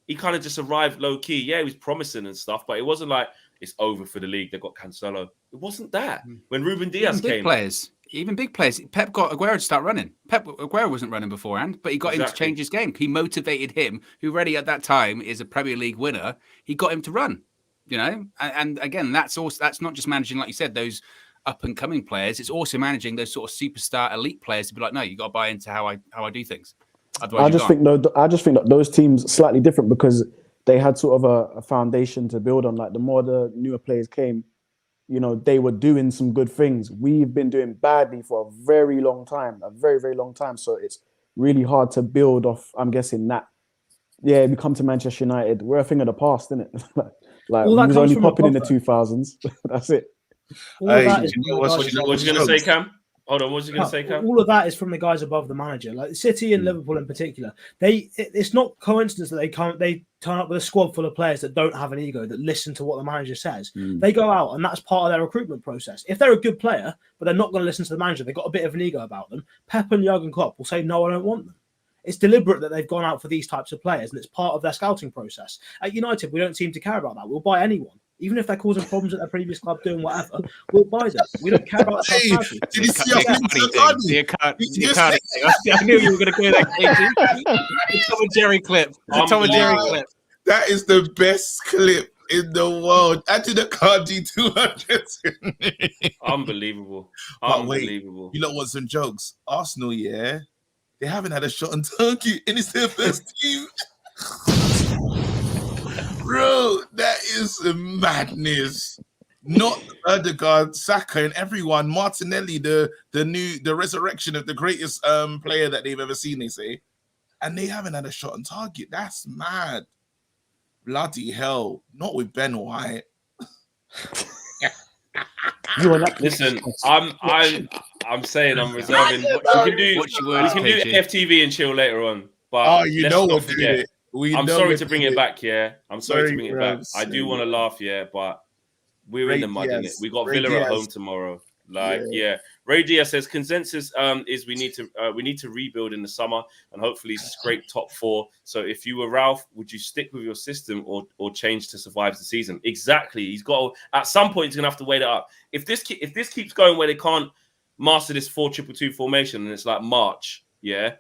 He kind of just arrived low-key. Yeah, he was promising and stuff, but it wasn't like it's over for the league. They've got Cancelo. It wasn't that. When Ruben Diaz came. Even big players. Pep got Aguero to start running. Aguero wasn't running beforehand, but he got him to change his game. He motivated him, who already at that time is a Premier League winner. He got him to run, you know? And again, that's not just managing, like you said, those up-and-coming players. It's also managing those sort of superstar elite players to be like, no, you got to buy into how I do things. I just think that those teams slightly different because they had sort of a foundation to build on. Like the more the newer players came, you know, they were doing some good things. We've been doing badly for a very long time, a very, very long time. So it's really hard to build off, I'm guessing, that. Yeah, we come to Manchester United, we're a thing of the past, isn't it? Like we was only popping in the 2000s. That's it. What you going to say, Cam? Hold on, what was you going to say, Cam? All of that is from the guys above the manager, like City and Liverpool in particular. It's not coincidence that they turn up with a squad full of players that don't have an ego, that listen to what the manager says. They go out, and that's part of their recruitment process. If they're a good player, but they're not going to listen to the manager, they've got a bit of an ego about them, Pep and Jurgen Klopp will say, no, I don't want them. It's deliberate that they've gone out for these types of players, and it's part of their scouting process. At United, we don't seem to care about that. We'll buy anyone. Even if they're causing problems at their previous club doing whatever, we'll buy them. We don't care about Did you see us link to I knew you were going to go there, KG. The Tom and Jerry clip. The Tom and Jerry clip. That is the best clip in the world. I did a Cardi 200. Unbelievable. But wait, Unbelievable. you know what? Some jokes. Arsenal, yeah, they haven't had a shot on target, and it's their first team. Bro, that is madness. Not Ødegaard, Saka, and everyone. Martinelli, the resurrection of the greatest player that they've ever seen, they say. And they haven't had a shot on target. That's mad. Bloody hell. Not with Ben White. Listen, I'm saying I'm reserving. We can do FTV and chill later on. But you know what to do. I'm sorry to bring it back, yeah. I'm sorry to bring it back. I do want to laugh, yeah, but we're in the mud, innit? We got Villa at home tomorrow. Ray Diaz says consensus is we need to rebuild in the summer and hopefully scrape top 4. So if you were Ralph, would you stick with your system or change to survive the season? Exactly. He's got at some point he's gonna have to wait it up. If this keeps going where they can't master this 4-2-2 formation and it's like March, yeah.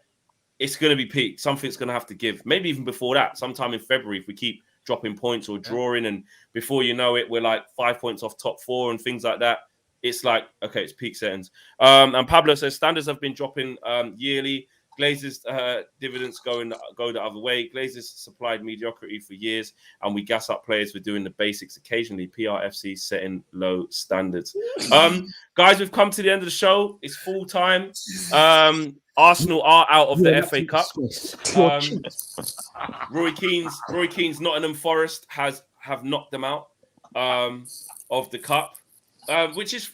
It's going to be peak. Something's going to have to give. Maybe even before that, sometime in February, if we keep dropping points or drawing, and before you know it, we're like 5 points off top 4 and things like that. It's like, okay, it's peak settings. And Pablo says standards have been dropping yearly. Glazers dividends go the other way. Glazers supplied mediocrity for years, and we gas up players for doing the basics occasionally. PRFC setting low standards. Guys, we've come to the end of the show. It's full time. Arsenal are out of the FA Cup. Roy Keane's Nottingham Forest have knocked them out of the cup, which is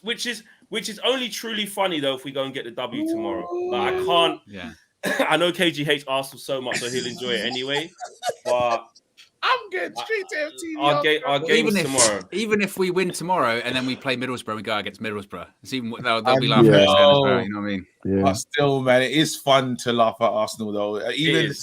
only truly funny though if we go and get the W tomorrow. Like, I can't. Yeah. I know KG hates Arsenal so much, so he'll enjoy it anyway. But I'm getting straight to FTV. Our games tomorrow. Even if we win tomorrow and then we play Middlesbrough, we go against Middlesbrough. It's even they'll be laughing at us then as well. You know what I mean? Yeah. But still, man, it is fun to laugh at Arsenal though. Even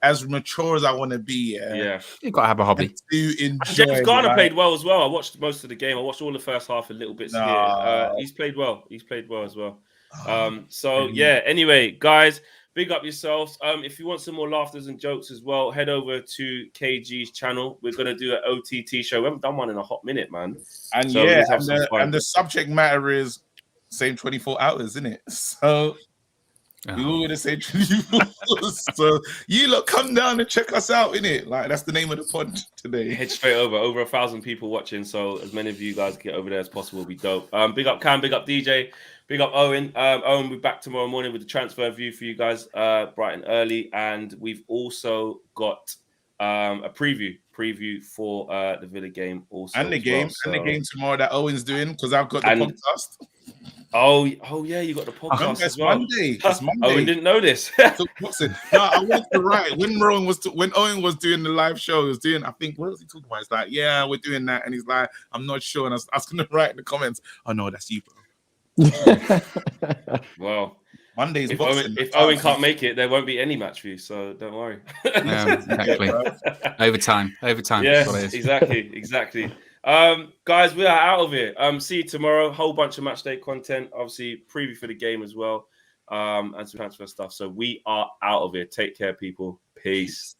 as mature as I want to be. Yeah, you've got to have a hobby. To enjoy. James Garner played well as well. I watched most of the game. I watched all the first half and little bits here. He's played well. He's played well as well. Anyway, guys. Big up yourselves. If you want some more laughters and jokes as well, head over to KG's channel. We're going to do an OTT show. We haven't done one in a hot minute, man. And so and the subject matter is same 24 hours, isn't it? So we all going to say 24 hours. So you lot come down and check us out, innit? Like, that's the name of the pod today. Head straight over 1,000 people watching. So as many of you guys get over there as possible will be dope. Big up Cam, big up DJ. Big up Owen. Owen will be back tomorrow morning with the transfer view for you guys, bright and early. And we've also got a preview for the Villa game also. And the game, and the game tomorrow that Owen's doing, because I've got the podcast. Oh yeah, you got the podcast as well. Monday. It's Monday. Owen didn't know this. I want to write when Owen was doing the live show, he was doing, I think, what was he talking about? It's like, yeah, we're doing that, and he's like, I'm not sure, and I was going to write in the comments, oh no, that's you, bro. Well, Monday's if Owen can't make it, there won't be any match for you, so don't worry. Exactly. Overtime. Yes, exactly. Guys, we are out of here. See you tomorrow. Whole bunch of match day content, obviously preview for the game as well, and some transfer stuff. So we are out of here. Take care, people. Peace.